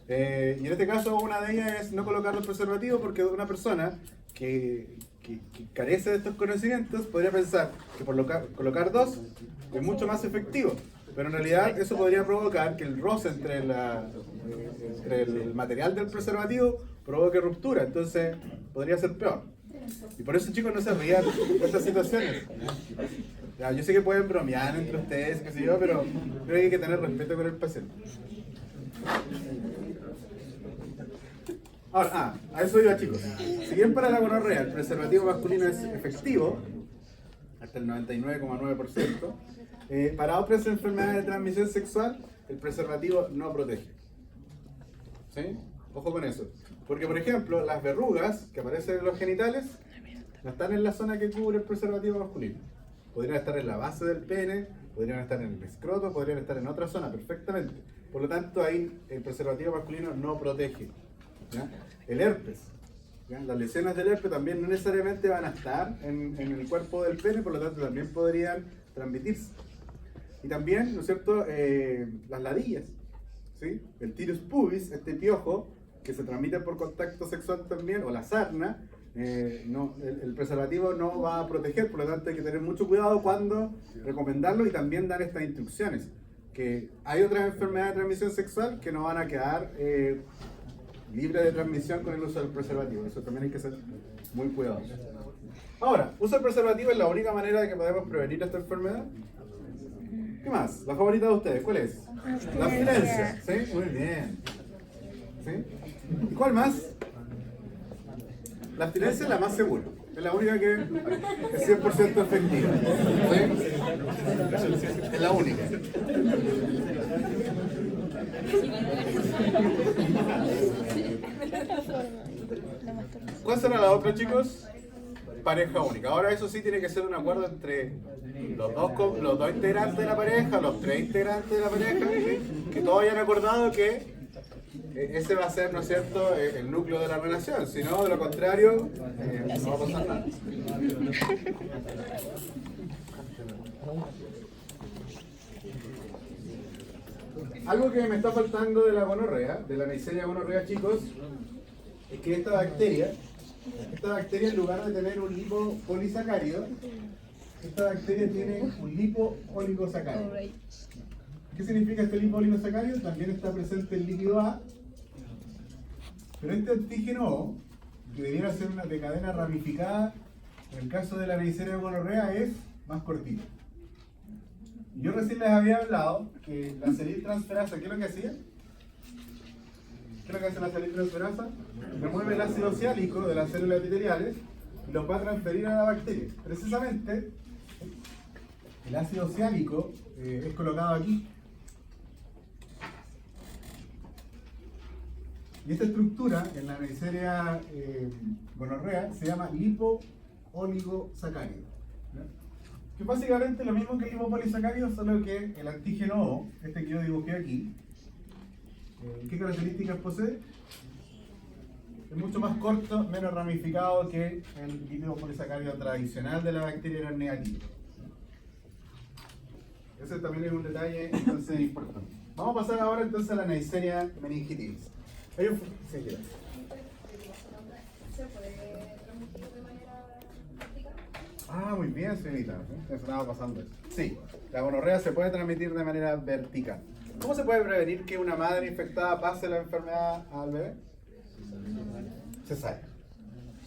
Y en este caso una de ellas es no colocar los preservativos porque una persona que carece de estos conocimientos podría pensar que por colocar 2 es mucho más efectivo. Pero en realidad eso podría provocar que el roce entre el material del preservativo provoque ruptura, entonces podría ser peor. Y por eso, chicos, no se rían de estas situaciones. Ya, yo sé que pueden bromear entre ustedes, qué sé yo, pero creo que hay que tener respeto con el paciente. Ahora, a eso iba, chicos. Si bien para la gonorrea el preservativo masculino es efectivo, hasta el 99,9%, para otras enfermedades de transmisión sexual, el preservativo no protege. ¿Sí? Ojo con eso. Porque, por ejemplo, las verrugas que aparecen en los genitales no están en la zona que cubre el preservativo masculino. Podrían estar en la base del pene, podrían estar en el escroto, podrían estar en otra zona perfectamente. Por lo tanto, ahí el preservativo masculino no protege. ¿Ya? El herpes. ¿Ya? Las lesiones del herpes también no necesariamente van a estar en el cuerpo del pene, por lo tanto también podrían transmitirse. Y también, ¿no es cierto?, las ladillas, ¿sí? El tirus pubis, este piojo, que se transmite por contacto sexual también, o la sarna, el preservativo no va a proteger, por lo tanto hay que tener mucho cuidado cuando recomendarlo y también dar estas instrucciones. Que hay otras enfermedades de transmisión sexual que no van a quedar libres de transmisión con el uso del preservativo, eso también hay que ser muy cuidadosos. Ahora, ¿uso el preservativo es la única manera de que podemos prevenir esta enfermedad? ¿Qué más? ¿La favorita de ustedes? ¿Cuál es? La abstinencia. ¿Sí? Muy bien. ¿Sí? ¿Y cuál más? La abstinencia es la más segura. Es la única que es 100% efectiva. ¿Sí? Es la única. ¿Cuál será la otra, chicos? Pareja única. Ahora eso sí tiene que ser un acuerdo entre los dos integrantes de la pareja, los 3 integrantes de la pareja, ¿sí? Que todos hayan acordado que ese va a ser, ¿no es cierto?, el núcleo de la relación. Si no, de lo contrario, no va a pasar nada. Algo que me está faltando de la gonorrea, de la Neisseria gonorrea, chicos, es que esta bacteria en lugar de tener un lipopolisacárido, esta bacteria tiene un lipooligosacárido. ¿Qué significa este lipooligosacárido? También está presente el líquido A, pero este antígeno O, que debiera ser una de cadena ramificada, en el caso de la Neisseria gonorrea es más cortito. Yo recién les había hablado que la acetiltransferasa, ¿qué es lo que hacía? ¿Qué es lo que hace la acetiltransferasa? Remueve el ácido ciálico de las células epiteliales y los va a transferir a la bacteria. Precisamente, el ácido ciálico es colocado aquí. Y esta estructura en la Neisseria gonorrea se llama oligosacárido. ¿Ya? Que es básicamente lo mismo que el lipopolisacárido, solo que el antígeno O, este que yo dibujé aquí, ¿qué características posee? Es mucho más corto, menos ramificado que el lipopolisacárido tradicional de la bacteria gram negativa. Ese también es un detalle entonces importante. Vamos a pasar ahora entonces a la Neisseria meningitis. Hay un... Sí, mira. ¿Se puede transmitir de manera práctica? Ah, muy bien, señorita. Me estaba pasando eso. Sí, la gonorrea se puede transmitir de manera vertical. ¿Cómo se puede prevenir que una madre infectada pase la enfermedad al bebé? Cesárea.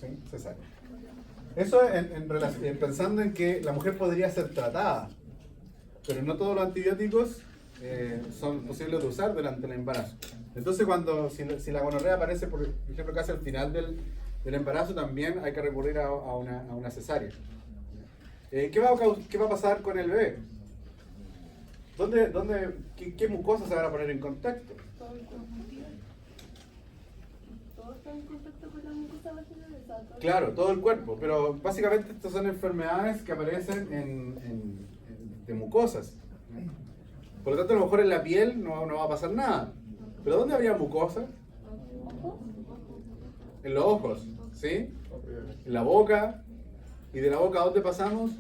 ¿Sí? Cesárea. Eso pensando en que la mujer podría ser tratada, pero no todos los antibióticos son posibles de usar durante el embarazo. Entonces, si la gonorrea aparece, por ejemplo, casi al final del embarazo, también hay que recurrir a una cesárea. ¿Qué va a pasar con el bebé? ¿Qué mucosas se van a poner en contacto? Todo está en contacto con la mucosa vaginal, exacto. Claro, todo el cuerpo, pero básicamente estas son enfermedades que aparecen de mucosas. Por lo tanto, a lo mejor en la piel no va a pasar nada. ¿Pero dónde habría mucosa? En los ojos, ¿sí? En la boca. ¿Y de la boca a dónde pasamos?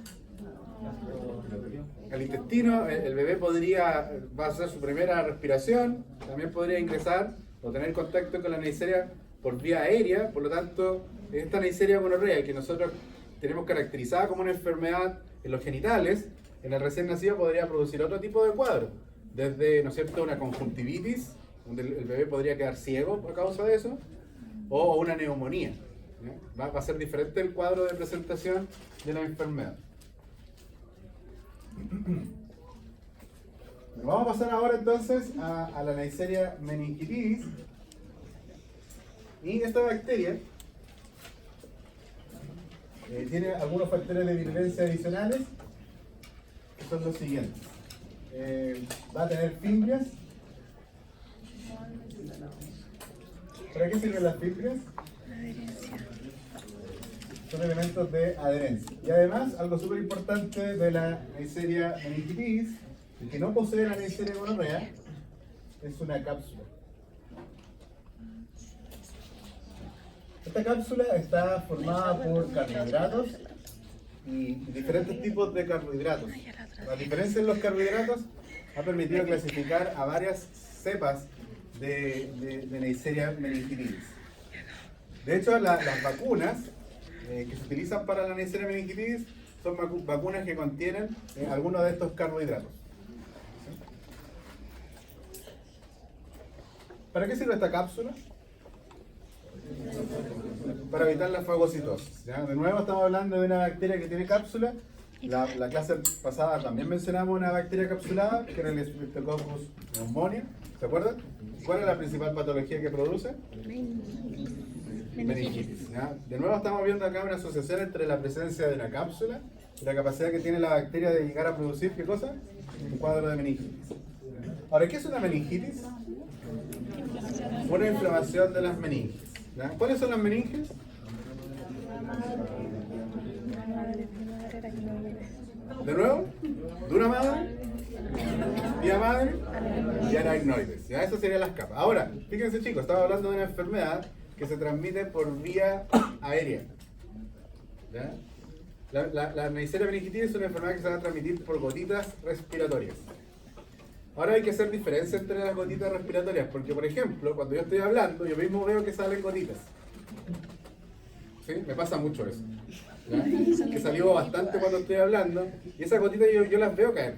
Al intestino. El bebé va a hacer su primera respiración, también podría ingresar o tener contacto con la Neisseria por vía aérea. Por lo tanto, esta Neisseria gonorrea, que nosotros tenemos caracterizada como una enfermedad en los genitales, en el recién nacido podría producir otro tipo de cuadro, desde, ¿no es cierto?, una conjuntivitis, donde el bebé podría quedar ciego a causa de eso, o una neumonía. Va a ser diferente el cuadro de presentación de la enfermedad. Vamos a pasar ahora entonces a la Neisseria meningitis. Y esta bacteria tiene algunos factores de virulencia adicionales, que son los siguientes. Va a tener fimbrias. ¿Para qué sirven las fimbrias? Son elementos de adherencia. Y además, algo súper importante de la Neisseria meningitis, que no posee la Neisseria gonorrea, es una cápsula. Esta cápsula está formada por carbohidratos y diferentes tipos de carbohidratos. La diferencia en los carbohidratos ha permitido clasificar a varias cepas de Neisseria meningitis. De hecho, las vacunas que se utilizan para la Neisseria meningitis son vacunas que contienen algunos de estos carbohidratos. ¿Para qué sirve esta cápsula? Para evitar la fagocitosis. ¿Ya? De nuevo estamos hablando de una bacteria que tiene cápsula. La clase pasada también mencionamos una bacteria capsulada, que era el Streptococcus pneumoniae. ¿Se acuerdan? ¿Cuál es la principal patología que produce? Meningitis. ¿Ya? De nuevo estamos viendo acá una asociación entre la presencia de la cápsula y la capacidad que tiene la bacteria de llegar a producir, ¿qué cosa? Un cuadro de meningitis. Ahora, ¿qué es una meningitis? Una inflamación de las meninges. ¿Ya? ¿Cuáles son las meninges? De nuevo, dura madre, vía madre y aracnoides. ¿Ya? Esas serían las capas. Ahora, fíjense chicos, estaba hablando de una enfermedad que se transmite por vía aérea. ¿Ya? La Neisseria meningitis es una enfermedad que se va a transmitir por gotitas respiratorias. Ahora hay que hacer diferencia entre las gotitas respiratorias, porque por ejemplo, cuando yo estoy hablando, yo mismo veo que salen gotitas. ¿Sí? Me pasa mucho eso. ¿Ya? Que salió bastante cuando estoy hablando, y esas gotitas yo las veo caer.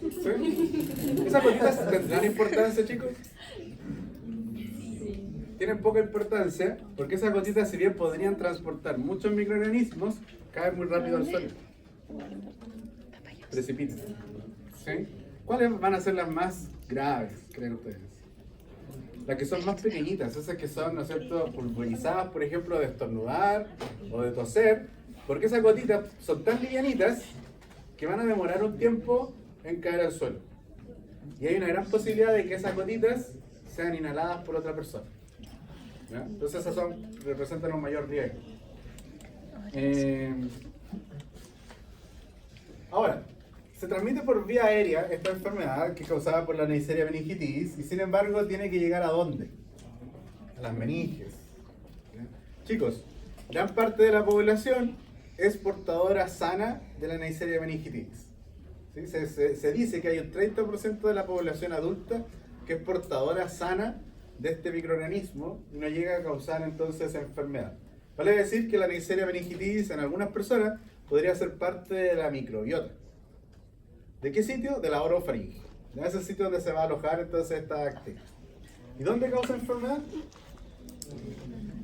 ¿Sí? ¿Esas gotitas tendrán importancia, chicos? Tienen poca importancia, porque esas gotitas, si bien podrían transportar muchos microorganismos, caen muy rápido al suelo. Precipitan. ¿Sí? ¿Cuáles van a ser las más graves, creen ustedes? Las que son más pequeñitas, esas que son, ¿no es cierto?, pulverizadas, por ejemplo, de estornudar o de toser, porque esas gotitas son tan livianitas que van a demorar un tiempo en caer al suelo. Y hay una gran posibilidad de que esas gotitas sean inhaladas por otra persona. ¿Ya? Entonces esas representan un mayor riesgo. Ahora, se transmite por vía aérea esta enfermedad que es causada por la Neisseria meningitis y sin embargo tiene que llegar ¿a dónde? A las meninges. Chicos, gran parte de la población es portadora sana de la Neisseria meningitis. ¿Sí? Se dice que hay un 30% de la población adulta que es portadora sana de este microorganismo y no llega a causar entonces esa enfermedad. Vale decir que la Neisseria meningitis en algunas personas podría ser parte de la microbiota. ¿De qué sitio? De la orofaringe. De ese sitio donde se va a alojar entonces esta bacteria. ¿Y dónde causa enfermedad?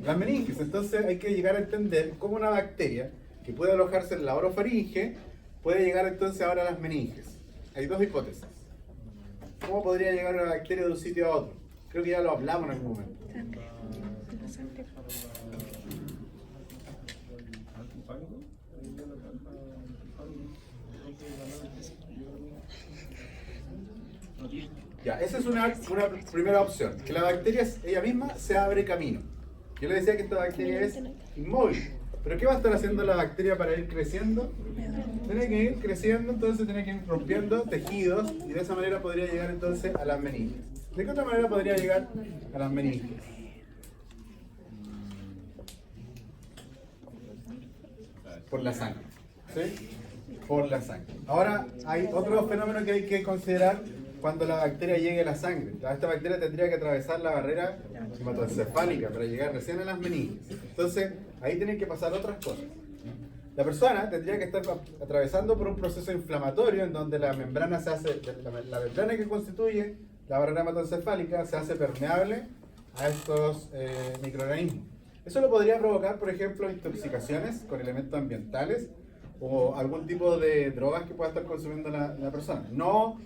Las meninges. Entonces hay que llegar a entender cómo una bacteria que puede alojarse en la orofaringe puede llegar entonces ahora a las meninges. Hay dos hipótesis. ¿Cómo podría llegar una bacteria de un sitio a otro? Creo que ya lo hablamos en algún momento. Ya, esa es una primera opción, que la bacteria ella misma se abre camino. Yo le decía que esta bacteria es inmóvil, pero ¿qué va a estar haciendo la bacteria para ir creciendo? Tiene que ir creciendo, entonces tiene que ir rompiendo tejidos y de esa manera podría llegar entonces a las meninges. ¿De qué otra manera podría llegar a las meninges? Por la sangre, ¿sí? Por la sangre. Ahora, hay otro fenómeno que hay que considerar cuando la bacteria llegue a la sangre. Esta bacteria tendría que atravesar la barrera hematoencefálica para llegar recién a las meninges. Entonces, ahí tienen que pasar otras cosas. La persona tendría que estar atravesando por un proceso inflamatorio en donde la membrana la membrana que constituye la barrera hematoencefálica se hace permeable a estos microorganismos. Eso lo podría provocar, por ejemplo, intoxicaciones con elementos ambientales o algún tipo de drogas que pueda estar consumiendo la persona. No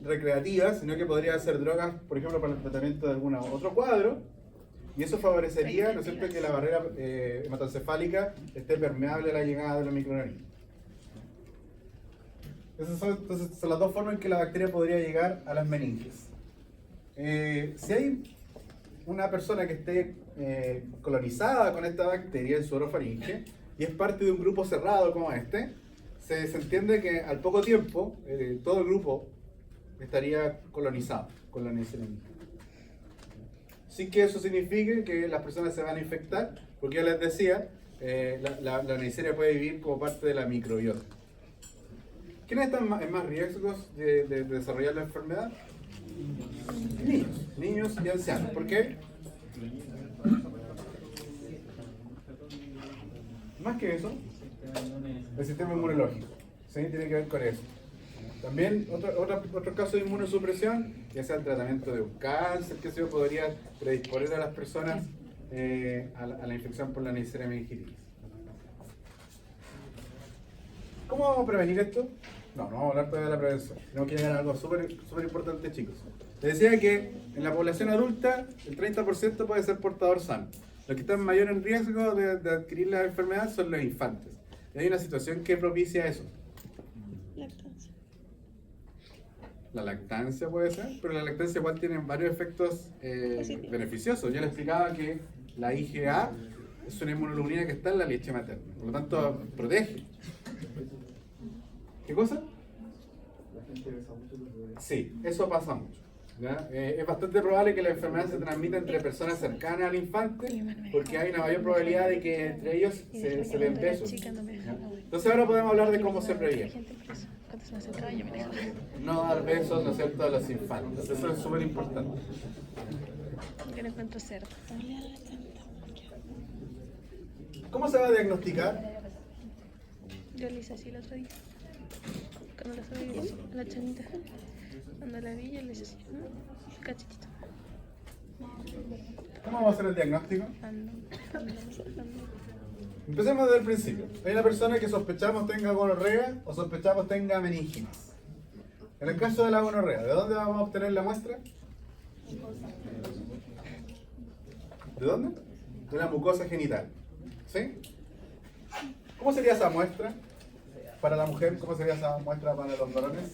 recreativas, sino que podría ser drogas, por ejemplo, para el tratamiento de algún otro cuadro, y eso favorecería, ¿no es cierto?, que la barrera hematoencefálica esté permeable a la llegada de los microorganismos. Esas son las dos formas en que la bacteria podría llegar a las meninges. Si hay una persona que esté colonizada con esta bacteria en su orofaringe y es parte de un grupo cerrado como este, se entiende que al poco tiempo todo el grupo estaría colonizado con la Neisseria meningitis. Sin que eso signifique que las personas se van a infectar, porque ya les decía, la Neisseria puede vivir como parte de la microbiota. ¿Quiénes están en más riesgos de desarrollar la enfermedad? Niños y ancianos. ¿Por qué? Más que eso, el sistema inmunológico. ¿Sí? Tiene que ver con eso. También otro caso de inmunosupresión, ya sea el tratamiento de un cáncer, que se podría predisponer a las personas a la infección por la Neisseria meningitis. ¿Cómo vamos a prevenir esto? No vamos a hablar todavía de la prevención. Tenemos que llegar a algo súper importante, chicos. Les decía que en la población adulta el 30% puede ser portador sano. Los que están mayor en riesgo de adquirir la enfermedad son los infantes. Y hay una situación que propicia eso. Lactancia. La lactancia puede ser, pero la lactancia igual tiene varios efectos beneficiosos. Yo les explicaba que la IgA es una inmunoglobulina que está en la leche materna, por lo tanto protege. ¿Qué cosa? Sí, eso pasa mucho. ¿Ya? Es bastante probable que la enfermedad se transmita entre personas cercanas al infante porque hay una mayor probabilidad de que entre ellos se den besos. ¿Ya? Entonces ahora podemos hablar de cómo se previene. No dar besos, ¿no es cierto?, a los infantes. Eso es súper importante. Yo lo encuentro cerdo. ¿Cómo se va a diagnosticar? Yo le hice así el otro día. Cuando la subí a la chanita. Cuando la vi, yo le hice así. Cachetito. ¿Cómo vamos a hacer el diagnóstico? Empecemos desde el principio. Hay una persona que sospechamos tenga gonorrea o sospechamos tenga meningitis. En el caso de la gonorrea, ¿de dónde vamos a obtener la muestra? ¿De dónde? De la mucosa genital. ¿Sí? ¿Cómo sería esa muestra para la mujer? ¿Cómo sería esa muestra para los varones?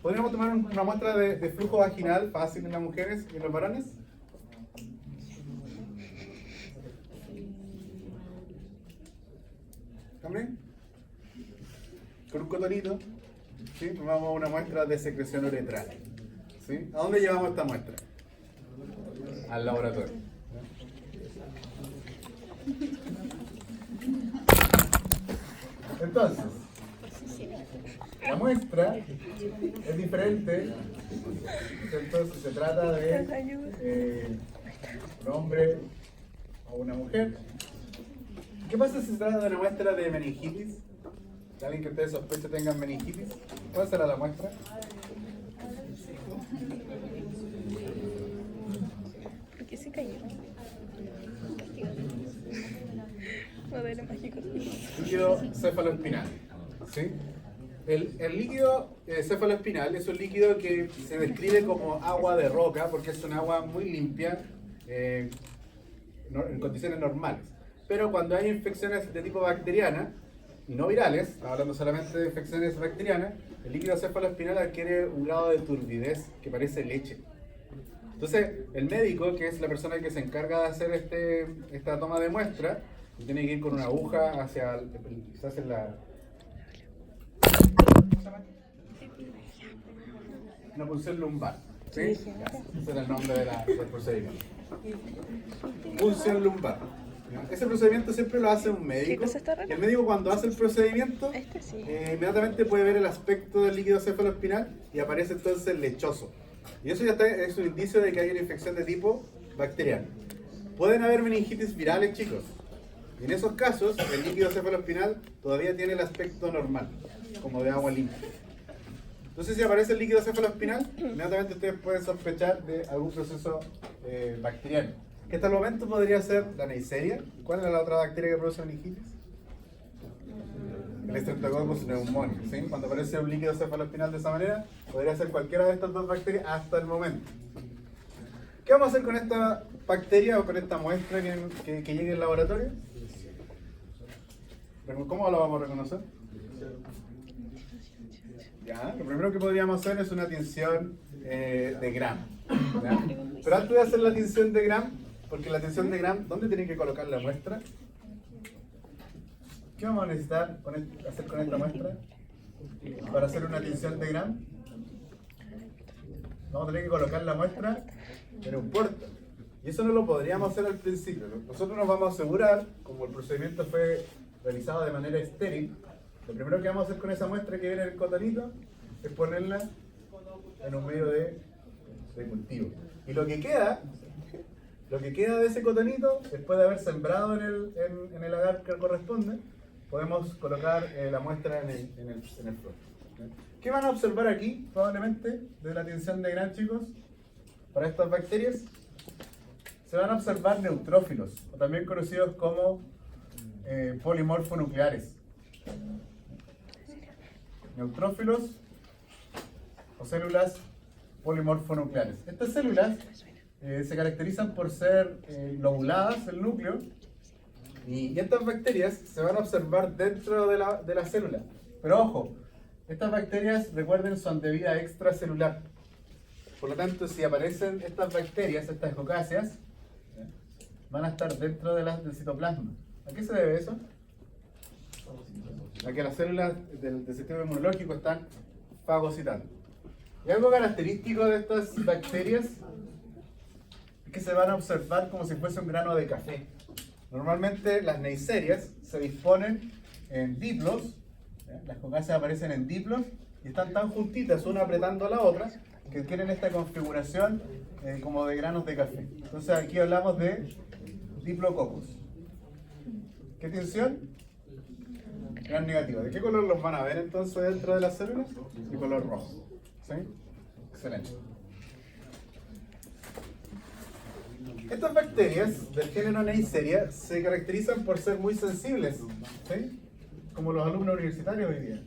¿Podríamos tomar una muestra de flujo vaginal fácil en las mujeres y en los varones? ¿También? Con un cotonito, ¿sí? Tomamos una muestra de secreción uretral. ¿Sí? ¿A dónde llevamos esta muestra? Al laboratorio. Entonces, la muestra es diferente. Entonces se trata de un hombre o una mujer. ¿Qué pasa si se trata de una muestra de meningitis? ¿Alguien que ustedes sospechen tengan meningitis? ¿Cuál será la muestra? ¿Por qué se cayó? Modelo mágico. Líquido cefaloespinal. ¿Sí? El líquido cefaloespinal es un líquido que se describe como agua de roca porque es un agua muy limpia en condiciones normales. Pero cuando hay infecciones de tipo bacteriana y no virales, estamos hablando solamente de infecciones bacterianas, el líquido cefaloespinal adquiere un grado de turbidez que parece leche. Entonces, el médico, que es la persona que se encarga de hacer esta toma de muestra, tiene que ir con una aguja hacia quizás en la... ¿Cómo se llama? Una punción lumbar. ¿Sí? Ese era el nombre del procedimiento. Punción lumbar. Ese procedimiento siempre lo hace un médico. ¿Qué cosa está rara? El médico cuando hace el procedimiento, Sí. inmediatamente puede ver el aspecto del líquido cefaloespinal y aparece entonces lechoso. Y eso ya es un indicio de que hay una infección de tipo bacteriano. Pueden haber meningitis virales, chicos. Y en esos casos, el líquido cefaloespinal todavía tiene el aspecto normal, como de agua limpia. Entonces, si aparece el líquido cefaloespinal, inmediatamente ustedes pueden sospechar de algún proceso bacteriano. Que hasta el momento podría ser la Neisseria. ¿Cuál es la otra bacteria que produce meningitis? El Streptococcus pneumoniae. ¿Sí? Cuando aparece un líquido cefaloespinal de esa manera, podría ser cualquiera de estas dos bacterias hasta el momento. ¿Qué vamos a hacer con esta bacteria o con esta muestra que llegue al laboratorio? ¿Cómo lo vamos a reconocer? Ya, lo primero que podríamos hacer es una tinción de Gram. ¿Ya? Pero antes de hacer la tinción de Gram, porque la tinción de Gram, ¿dónde tienen que colocar la muestra? ¿Qué vamos a necesitar hacer con esta muestra para hacer una tinción de Gram? Vamos a tener que colocar la muestra en un puerto. Y eso no lo podríamos hacer al principio. Nosotros nos vamos a asegurar, como el procedimiento fue realizado de manera estéril, lo primero que vamos a hacer con esa muestra que viene en el cotonito es ponerla en un medio de cultivo. Y lo que queda de ese cotonito, después de haber sembrado en el agar que corresponde, podemos colocar la muestra en el flor. ¿Qué van a observar aquí, probablemente, de la tinción de Gram, chicos? Para estas bacterias, se van a observar neutrófilos, o también conocidos como polimorfonucleares. Neutrófilos o células polimorfonucleares. Estas células se caracterizan por ser lobuladas, el núcleo, y estas bacterias se van a observar dentro de la célula. Pero ojo, estas bacterias, recuerden, son de vida extracelular. Por lo tanto, si aparecen estas bacterias, estas ecocáceas, van a estar dentro del citoplasma. ¿A qué se debe eso? A que las células del sistema inmunológico están fagocitando. Y algo característico de estas bacterias es que se van a observar como si fuese un grano de café. Normalmente las neiserias se disponen en diplos, las ecocáceas aparecen en diplos y están tan juntitas, una apretando a la otra, que tienen esta configuración como de granos de café. Entonces aquí hablamos de Diplococcus. ¿Qué tinción? Gran negativo. ¿De qué color los van a ver entonces dentro de las células? De color rojo. ¿Sí? Excelente. Estas bacterias del género Neisseria se caracterizan por ser muy sensibles, ¿sí? Como los alumnos universitarios hoy día.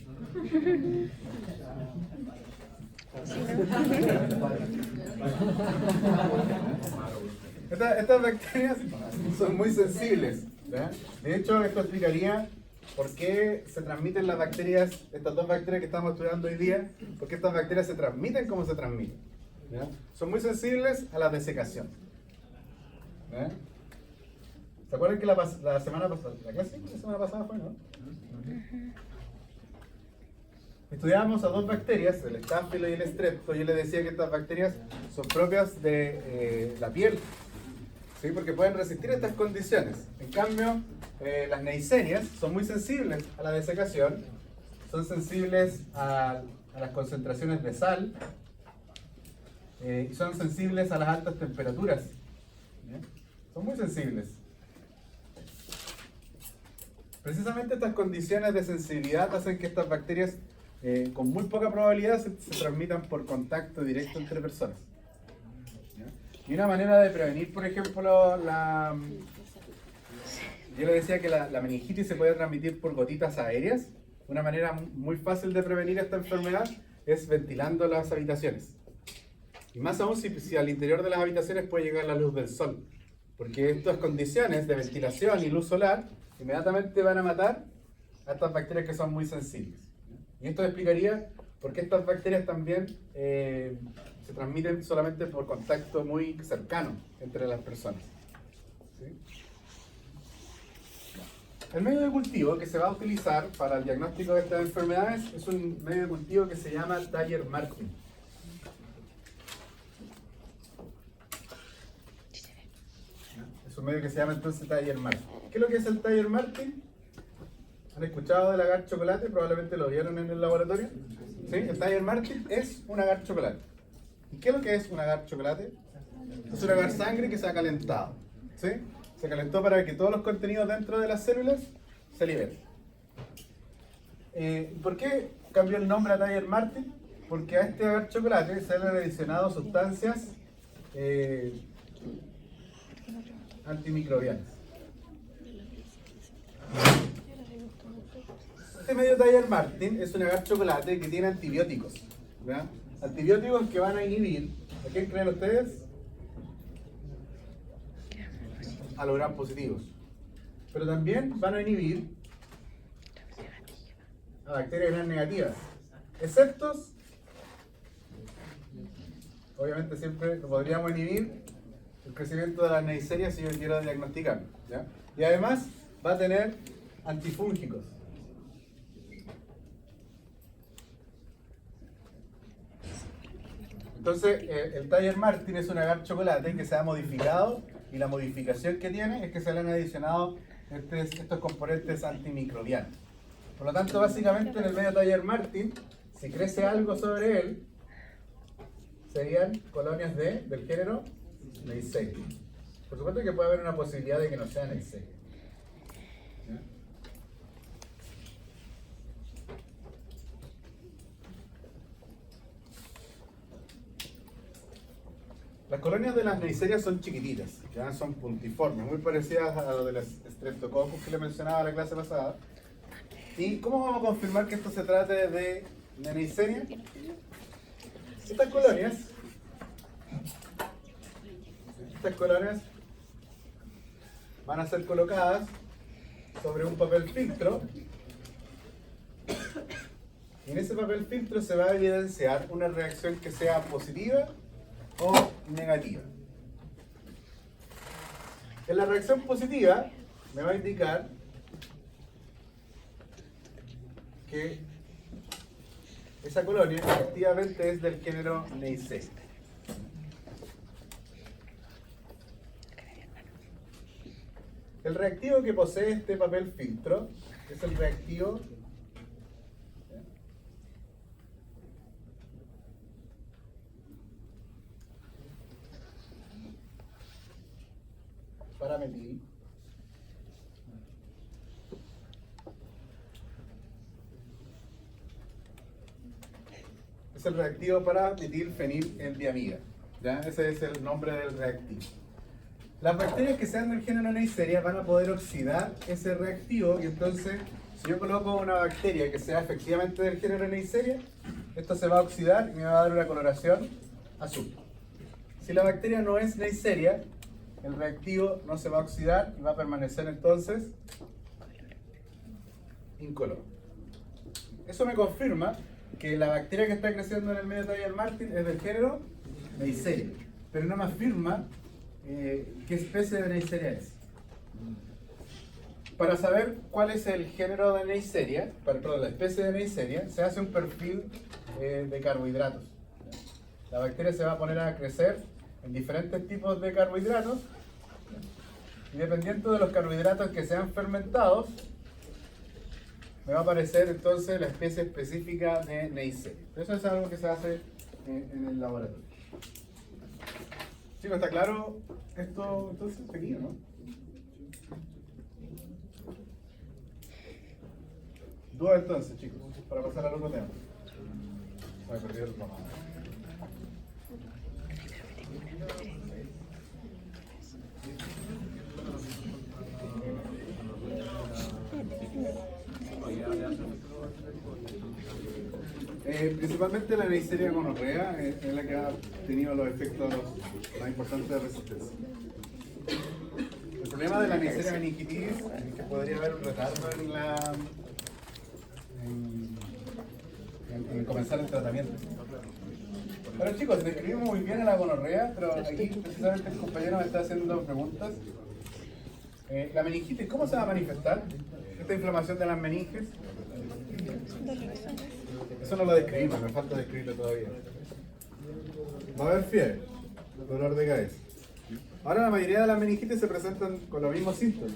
Estas bacterias son muy sensibles, ¿verdad? De hecho, esto explicaría por qué se transmiten las bacterias, estas dos bacterias que estamos estudiando hoy día, por qué estas bacterias se transmiten como se transmiten, ¿verdad? Son muy sensibles a la desecación, ¿verdad? ¿Se acuerdan que la semana pasada, la clase de la semana pasada fue, no? Estudiábamos a dos bacterias, el Staphylo y el Strepto. Yo les decía que estas bacterias son propias de la piel, ¿sí? Porque pueden resistir estas condiciones. En cambio, las neiserias son muy sensibles a la desecación, son sensibles a las concentraciones de sal, y son sensibles a las altas temperaturas. ¿Bien? Son muy sensibles. Precisamente estas condiciones de sensibilidad hacen que estas bacterias con muy poca probabilidad se transmitan por contacto directo entre personas. ¿Ya? Y una manera de prevenir, por ejemplo, yo le decía que la meningitis se puede transmitir por gotitas aéreas. Una manera muy fácil de prevenir esta enfermedad es ventilando las habitaciones. Y más aún si al interior de las habitaciones puede llegar la luz del sol. Porque estas condiciones de ventilación y luz solar inmediatamente van a matar a estas bacterias que son muy sensibles. Y esto explicaría por qué estas bacterias también se transmiten solamente por contacto muy cercano entre las personas. ¿Sí? El medio de cultivo que se va a utilizar para el diagnóstico de estas enfermedades es un medio de cultivo que se llama Dyer-Martin. Es un medio que se llama entonces Dyer-Martin. ¿Qué es lo que es el Dyer-Martin? ¿Han escuchado del agar chocolate? Probablemente lo vieron en el laboratorio. ¿Sí? El Dyer-Martin es un agar chocolate. ¿Y qué es lo que es un agar chocolate? Es un agar sangre que se ha calentado. ¿Sí? Se calentó para que todos los contenidos dentro de las células se liberen. ¿Por qué cambió el nombre a Dyer-Martin? Porque a este agar chocolate se le han adicionado sustancias antimicrobianas. Este medio Dyer-Martin es un agar chocolate que tiene antibióticos. ¿Verdad? Antibióticos que van a inhibir, ¿a quién creen ustedes? A los gram positivos. Pero también van a inhibir a bacterias gram negativas. Excepto, obviamente siempre podríamos inhibir el crecimiento de las neiserias si yo quiero diagnosticar. ¿Ya? Y además va a tener antifúngicos. Entonces, el Dyer-Martin es un agar chocolate que se ha modificado y la modificación que tiene es que se le han adicionado estos componentes antimicrobianos. Por lo tanto, básicamente en el medio Dyer-Martin, si crece algo sobre él, serían colonias del género Neisseria. Por supuesto que puede haber una posibilidad de que no sea Neisseria. ¿Ya? Las colonias de las neiserias son chiquititas, ya son puntiformes, muy parecidas a lo de las Streptococcus que le mencionaba en la clase pasada. ¿Y cómo vamos a confirmar que esto se trate de Neisseria? Estas colonias van a ser colocadas sobre un papel filtro y en ese papel filtro se va a evidenciar una reacción que sea positiva o negativa. En la reacción positiva me va a indicar que esa colonia efectivamente es del género Neisseria. El reactivo que posee este papel filtro es el reactivo parametil es el reactivo para metilfenildiamida. ¿Ya? Ese es el nombre del reactivo. Las bacterias que sean del género Neisseria van a poder oxidar ese reactivo y entonces si yo coloco una bacteria que sea efectivamente del género Neisseria, esto se va a oxidar y me va a dar una coloración azul. Si la bacteria no es Neisseria, el reactivo no se va a oxidar y va a permanecer entonces incoloro. Eso me confirma que la bacteria que está creciendo en el medio Dyer-Martin es del género Neisseria, pero no me afirma qué especie de Neisseria es. Para saber cuál es el género de Neisseria, perdón, la especie de Neisseria, se hace un perfil de carbohidratos. La bacteria se va a poner a crecer en diferentes tipos de carbohidratos y dependiendo de los carbohidratos que sean fermentados, me va a aparecer entonces la especie específica de Neisseria. Eso es algo que se hace en el laboratorio. Chicos, ¿está claro esto entonces? Pequeño, ¿no? Duda entonces, chicos, para pasar al otro tema. Voy a perder el programa. Principalmente la Neisseria gonorrea es la que ha tenido los efectos más importantes de resistencia. El problema de la Neisseria meningitis es que podría haber un retardo en comenzar el tratamiento. Pero chicos, describimos muy bien a la gonorrea, pero aquí precisamente el compañero me está haciendo preguntas. La meningitis, ¿cómo se va a manifestar? Esta inflamación de las meninges. Eso no lo describimos, me falta describirlo todavía. Va a haber fiebre, dolor de cabeza. Ahora la mayoría de las meningitis se presentan con los mismos síntomas,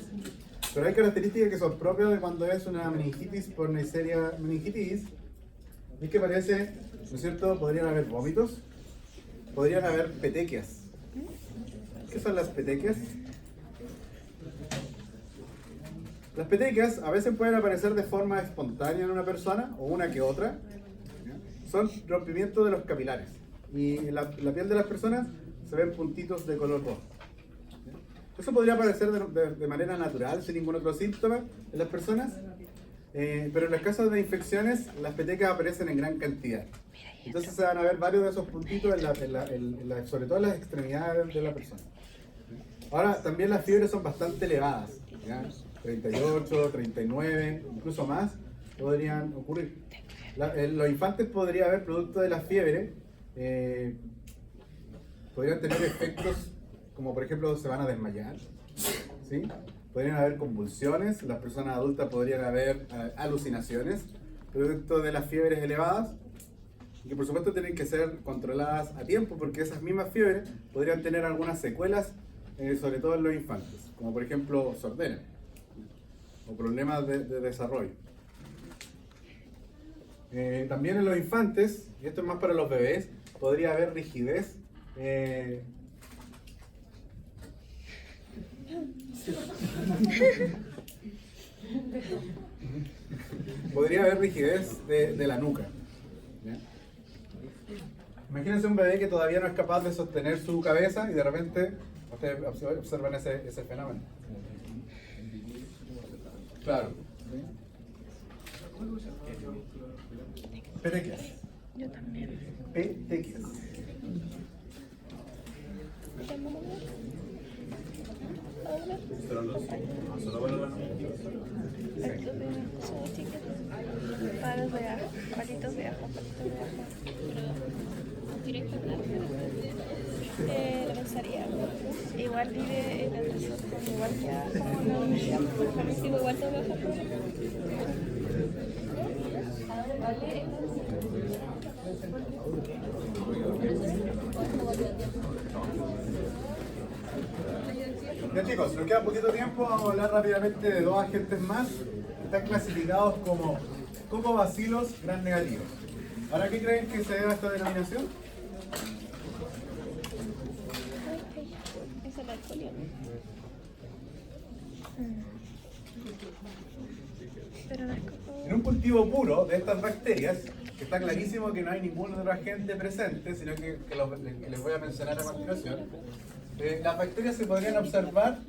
pero hay características que son propias de cuando es una meningitis por Neisseria meningitis. Es que parece, ¿no es cierto? Podrían haber vómitos, podrían haber petequias. ¿Qué son las petequias? Las petequias a veces pueden aparecer de forma espontánea en una persona o una que otra. Son rompimientos de los capilares y en la piel de las personas se ven puntitos de color rojo. Eso podría aparecer de manera natural, sin ningún otro síntoma en las personas, pero en los casos de infecciones las petequias aparecen en gran cantidad. Entonces se van a ver varios de esos puntitos sobre todo en las extremidades de la persona. Ahora también las fiebres son bastante elevadas, ¿ya? 38, 39, incluso más podrían ocurrir. En los infantes podría haber, producto de la fiebre, podrían tener efectos como por ejemplo se van a desmayar, ¿sí? Podrían haber convulsiones, las personas adultas podrían haber alucinaciones, producto de las fiebres elevadas, y que por supuesto tienen que ser controladas a tiempo porque esas mismas fiebres podrían tener algunas secuelas, sobre todo en los infantes, como por ejemplo sordera o problemas de desarrollo. También en los infantes, y esto es más para los bebés, podría haber rigidez. Podría haber rigidez de la nuca. ¿Ya? Imagínense un bebé que todavía no es capaz de sostener su cabeza y de repente ustedes observan ese fenómeno. Claro. Petequias. Yo también. Petequias. Palos de ajo, palitos de ajo, palitos de ajo. Directo pensaría. Igual vive en el resort, igual ya como en la universidad, igual todo lo Ya chicos, nos queda poquito tiempo, vamos a hablar rápidamente de dos agentes más que están clasificados como cocobacilos gram negativos. ¿Ahora qué creen que se debe a esta denominación? es el alcohol. Pero no es como... En un cultivo puro de estas bacterias, que está clarísimo que no hay ningún otro agente presente, sino que les voy a mencionar a continuación, las bacterias se podrían observar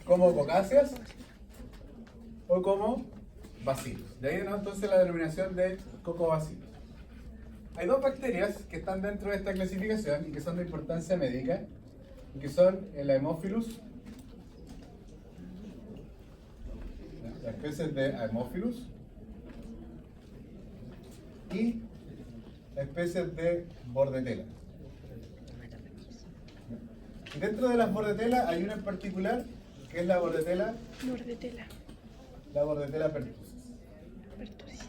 como cocáceas o como bacilos. De ahí, ¿no? Entonces la denominación de cocobacilos. Hay dos bacterias que están dentro de esta clasificación y que son de importancia médica, y que son el Haemophilus, las especies de Haemophilus, y especies de Bordetella. Y dentro de las Bordetella hay una en particular ¿Qué es la bordetela? Bordetela. La bordetela pertussis. Pertussis.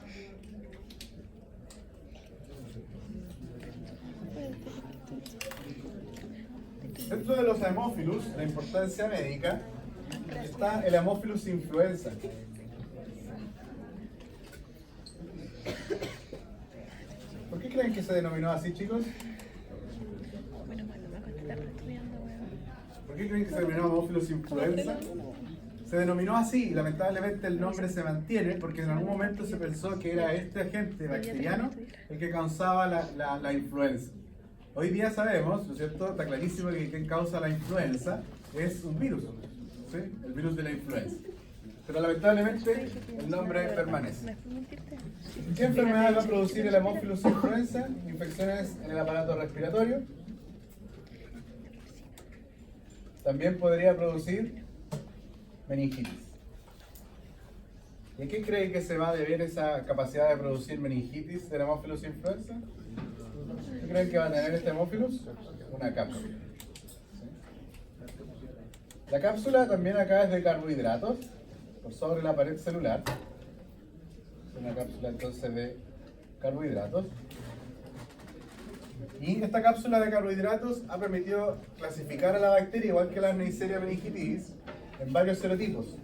Dentro de los Haemophilus, de importancia médica, está el Haemophilus influenza. ¿Por qué creen que se denominó así, chicos? Bueno, no me acuerdo estar estudiando, weón. ¿Por qué creen que se denominó Haemophilus influenza? Se denominó así y lamentablemente el nombre se mantiene porque en algún momento se pensó que era este agente bacteriano el que causaba la influenza. Hoy día sabemos, ¿no es cierto? Está clarísimo que quien causa la influenza es un virus, ¿sí? El virus de la influenza. Pero lamentablemente el nombre permanece. No es por mentirte. ¿Qué enfermedad va a producir el Haemophilus influenza? Infecciones en el aparato respiratorio. También podría producir meningitis. ¿Y a qué cree que se va a deber esa capacidad de producir meningitis del Haemophilus influenza? ¿Qué creen que va a tener este Haemophilus? Una cápsula. La cápsula también acá es de carbohidratos por sobre la pared celular. Es una cápsula entonces de carbohidratos. Y esta cápsula de carbohidratos ha permitido clasificar a la bacteria, igual que la Neisseria meningitidis, en varios serotipos.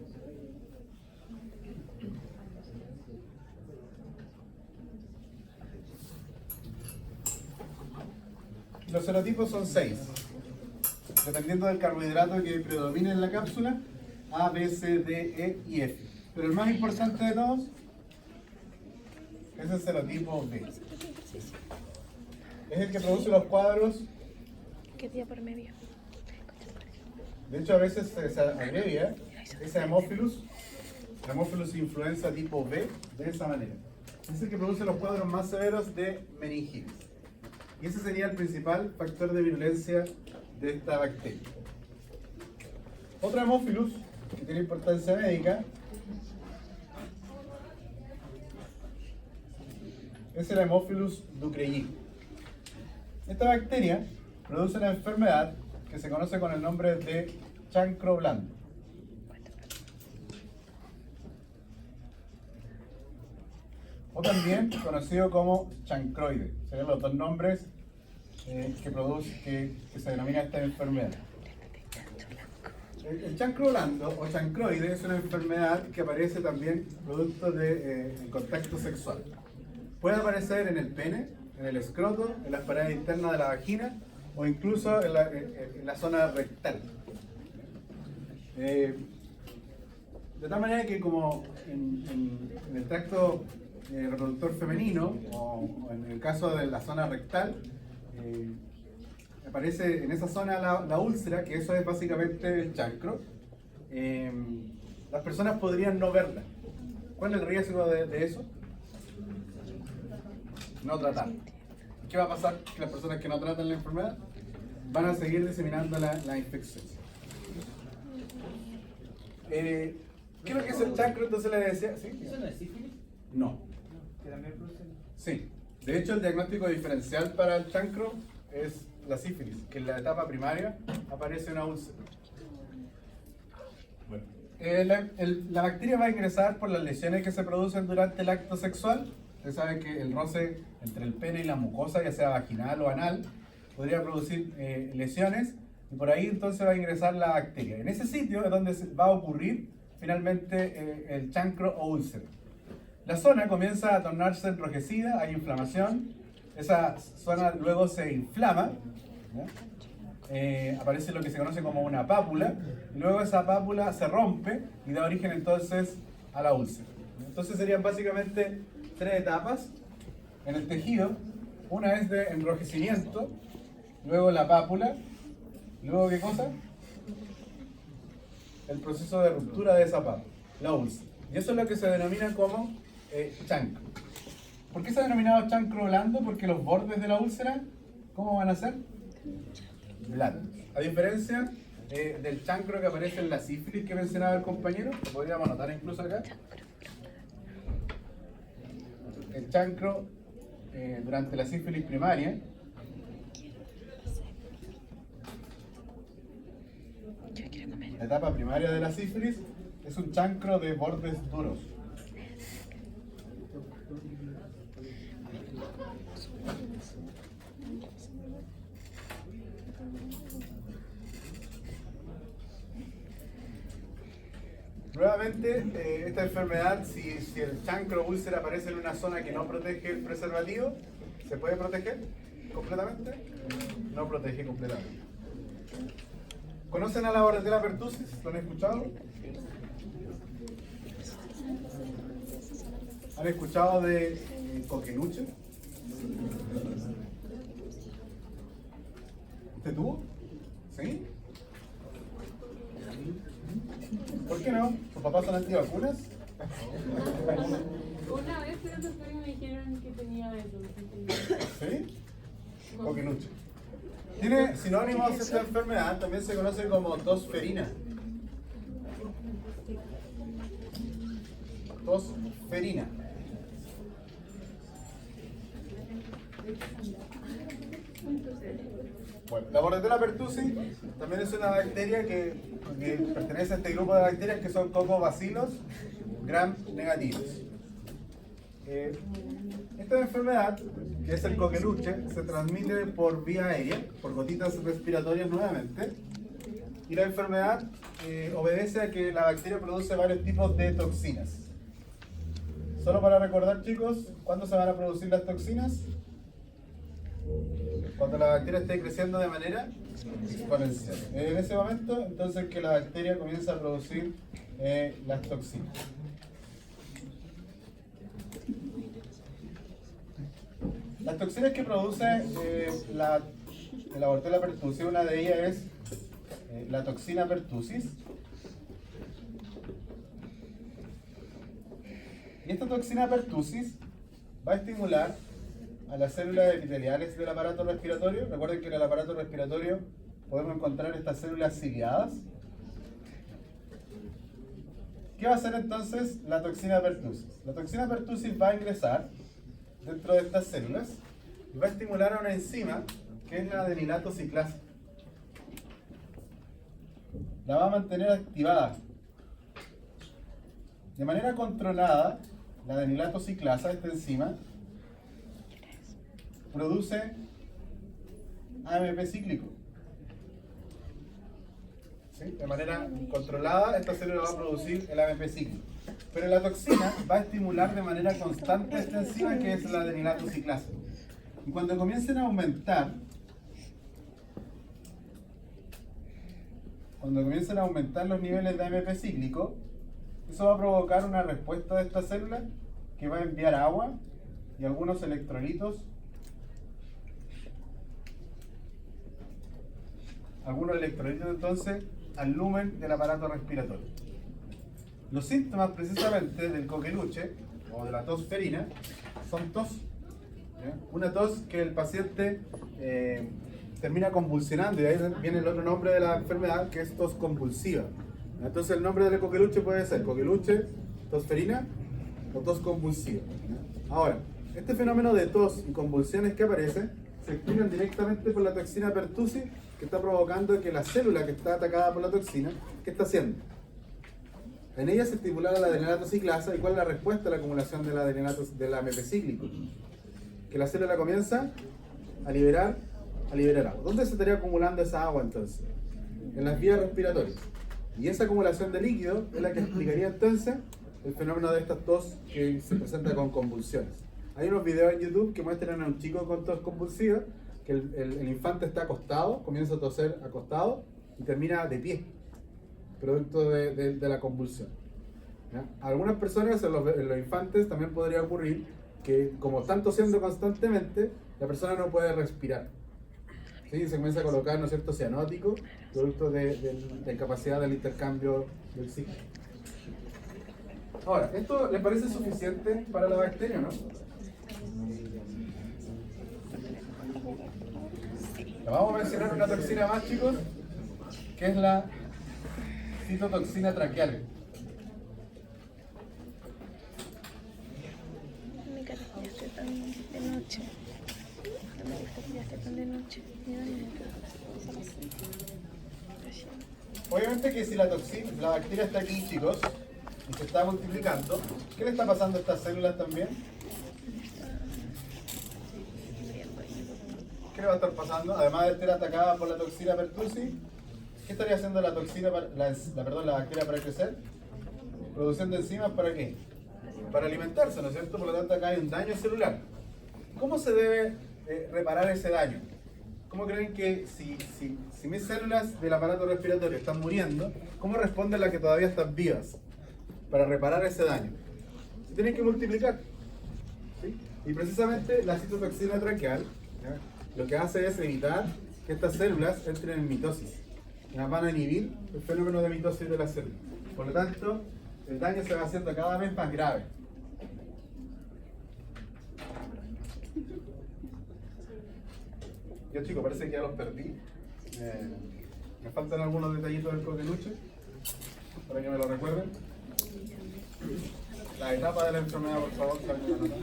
Los serotipos son 6, dependiendo del carbohidrato que predomine en la cápsula, A, B, C, D, E y F. Pero el más importante de todos es el serotipo B. Es el que produce los cuadros. ¿Qué día por medio? De hecho, a veces se abrevia ese Haemophilus influenza tipo B de esa manera. Es el que produce los cuadros más severos de meningitis. Y ese sería el principal factor de virulencia de esta bacteria. Otro Haemophilus que tiene importancia médica es el Haemophilus ducreyi. Esta bacteria produce una enfermedad que se conoce con el nombre de chancro blando. O también conocido como chancroide. Serían los dos nombres que se denomina esta enfermedad. El chancro blando o chancroide es una enfermedad que aparece también producto de contacto sexual. Puede aparecer en el pene, en el escroto, en las paredes internas de la vagina o incluso en la zona rectal. De tal manera que como en el tracto reproductor femenino o en el caso de la zona rectal, aparece en esa zona la úlcera, que eso es básicamente el chancro. Las personas podrían no verla. ¿Cuál es el riesgo de eso? No tratar. ¿Qué va a pasar? Que las personas que no tratan la enfermedad van a seguir diseminando la infección. ¿Qué es lo que es el chancro? Entonces le decía, ¿sí? ¿Eso no es sífilis? No. ¿Que también produce? Sí. De hecho, el diagnóstico diferencial para el chancro es la sífilis, que en la etapa primaria aparece una úlcera. Bueno. La bacteria va a ingresar por las lesiones que se producen durante el acto sexual. Usted sabe que el roce entre el pene y la mucosa, ya sea vaginal o anal, podría producir lesiones y por ahí entonces va a ingresar la bacteria. En ese sitio es donde va a ocurrir finalmente el chancro o úlcera. La zona comienza a tornarse enrojecida, hay inflamación, esa zona luego se inflama, aparece lo que se conoce como una pápula, y luego esa pápula se rompe y da origen entonces a la úlcera. Entonces serían básicamente 3 etapas en el tejido. Una es de enrojecimiento, luego la pápula, luego ¿qué cosa? El proceso de ruptura de esa pápula, la úlcera. Y eso es lo que se denomina como chancro. ¿Por qué se ha denominado chancro blando? Porque los bordes de la úlcera, ¿cómo van a ser? Blandos. A diferencia del chancro que aparece en la sífilis que mencionaba el compañero, lo podríamos anotar incluso acá. El chancro durante la sífilis primaria Yo quiero comer. La etapa primaria de la sífilis es un chancro de bordes duros. Nuevamente, esta enfermedad, si el chancro o úlcera aparece en una zona que no protege el preservativo, ¿se puede proteger completamente? No protege completamente. ¿Conocen a la Bordetella pertussis? ¿Lo han escuchado? ¿Han escuchado de coqueluche? ¿Usted tuvo? ¿Sí? ¿Por qué no? ¿Sus papás son antivacunas? Una vez fui al doctor y me dijeron que tenía eso. ¿Sí? Coqueluche. Tiene sinónimos esta enfermedad, también se conoce como tosferina. Tosferina. Bueno, la Bordetella pertussis también es una bacteria que pertenece a este grupo de bacterias que son cocobacilos gram negativos. Esta enfermedad, que es el coqueluche, se transmite por vía aérea, por gotitas respiratorias nuevamente, y la enfermedad obedece a que la bacteria produce varios tipos de toxinas. Solo para recordar, chicos, ¿cuándo se van a producir las toxinas? Cuando la bacteria esté creciendo de manera exponencial. En ese momento, entonces, que la bacteria comienza a producir las toxinas. Las toxinas que produce la Bordetella pertussis, una de ellas es la toxina pertussis. Y esta toxina pertussis va a estimular a las células epiteliales del aparato respiratorio. Recuerden que en el aparato respiratorio podemos encontrar estas células ciliadas. ¿Qué va a hacer entonces la toxina pertussis? La toxina pertussis va a ingresar dentro de estas células y va a estimular a una enzima que es la adenilato ciclasa. La va a mantener activada. De manera controlada, la adenilato ciclasa, esta enzima, produce AMP cíclico. ¿Sí? De manera controlada, esta célula va a producir el AMP cíclico. Pero la toxina va a estimular de manera constante esta enzima que es la adenilato ciclasa. Y cuando comiencen a aumentar, los niveles de AMP cíclico, eso va a provocar una respuesta de esta célula que va a enviar agua y algunos electrolitos, entonces al lumen del aparato respiratorio. Los síntomas precisamente del coqueluche o de la tosferina son tos. ¿Ya? Una tos que el paciente termina convulsionando, y ahí viene el otro nombre de la enfermedad, que es tos convulsiva. Entonces el nombre del coqueluche puede ser coqueluche, tosferina o tos convulsiva. ¿Ya? Ahora, este fenómeno de tos y convulsiones que aparece se explican directamente por la toxina pertussis, que está provocando que la célula que está atacada por la toxina, ¿qué está haciendo? En ella se estimula la adenilato ciclasa. ¿Y cuál es la respuesta a la acumulación de la adenilato del AMP cíclico? Que la célula comienza a liberar agua. ¿Dónde se estaría acumulando esa agua entonces? En las vías respiratorias. Y esa acumulación de líquido es la que explicaría entonces el fenómeno de esta tos que se presenta con convulsiones. Hay unos videos en YouTube que muestran a un chico con tos convulsiva, que el infante está acostado, comienza a toser acostado y termina de pie, producto de la convulsión. ¿Ya? A algunas personas, en los infantes, también podría ocurrir que, como están tosiendo constantemente, la persona no puede respirar. ¿Sí? Se comienza a colocar, ¿no es cierto?, cianótico, producto de la incapacidad del intercambio del oxígeno. Ahora, ¿esto les parece suficiente para la bacteria o no? Vamos a mencionar una toxina más, chicos, que es la citotoxina traqueal. Me cargaste tan de noche. No me gusta que ya esté tan de noche. Mira, Obviamente que si la toxina, la bacteria está aquí, chicos, y se está multiplicando, ¿qué le está pasando a estas células también? ¿Qué le va a estar pasando? Además de estar atacada por la toxina pertussis, ¿qué estaría haciendo la toxina, la bacteria para crecer? Produciendo enzimas ¿para qué? Para alimentarse, ¿no es cierto? Por lo tanto acá hay un daño celular. ¿Cómo se debe reparar ese daño? ¿Cómo creen que si mis células del aparato respiratorio están muriendo, cómo responden las que todavía están vivas para reparar ese daño? Se tienen que multiplicar. ¿Sí? Y precisamente la citotoxina traqueal, ¿ya?, lo que hace es evitar que estas células entren en mitosis. Van a inhibir el fenómeno de mitosis de las células. Por lo tanto, el daño se va haciendo cada vez más grave. Yo, chicos, parece que ya los perdí. Me faltan algunos detallitos del coqueluche para que me lo recuerden. La etapa de la enfermedad, por favor, saquen la nota.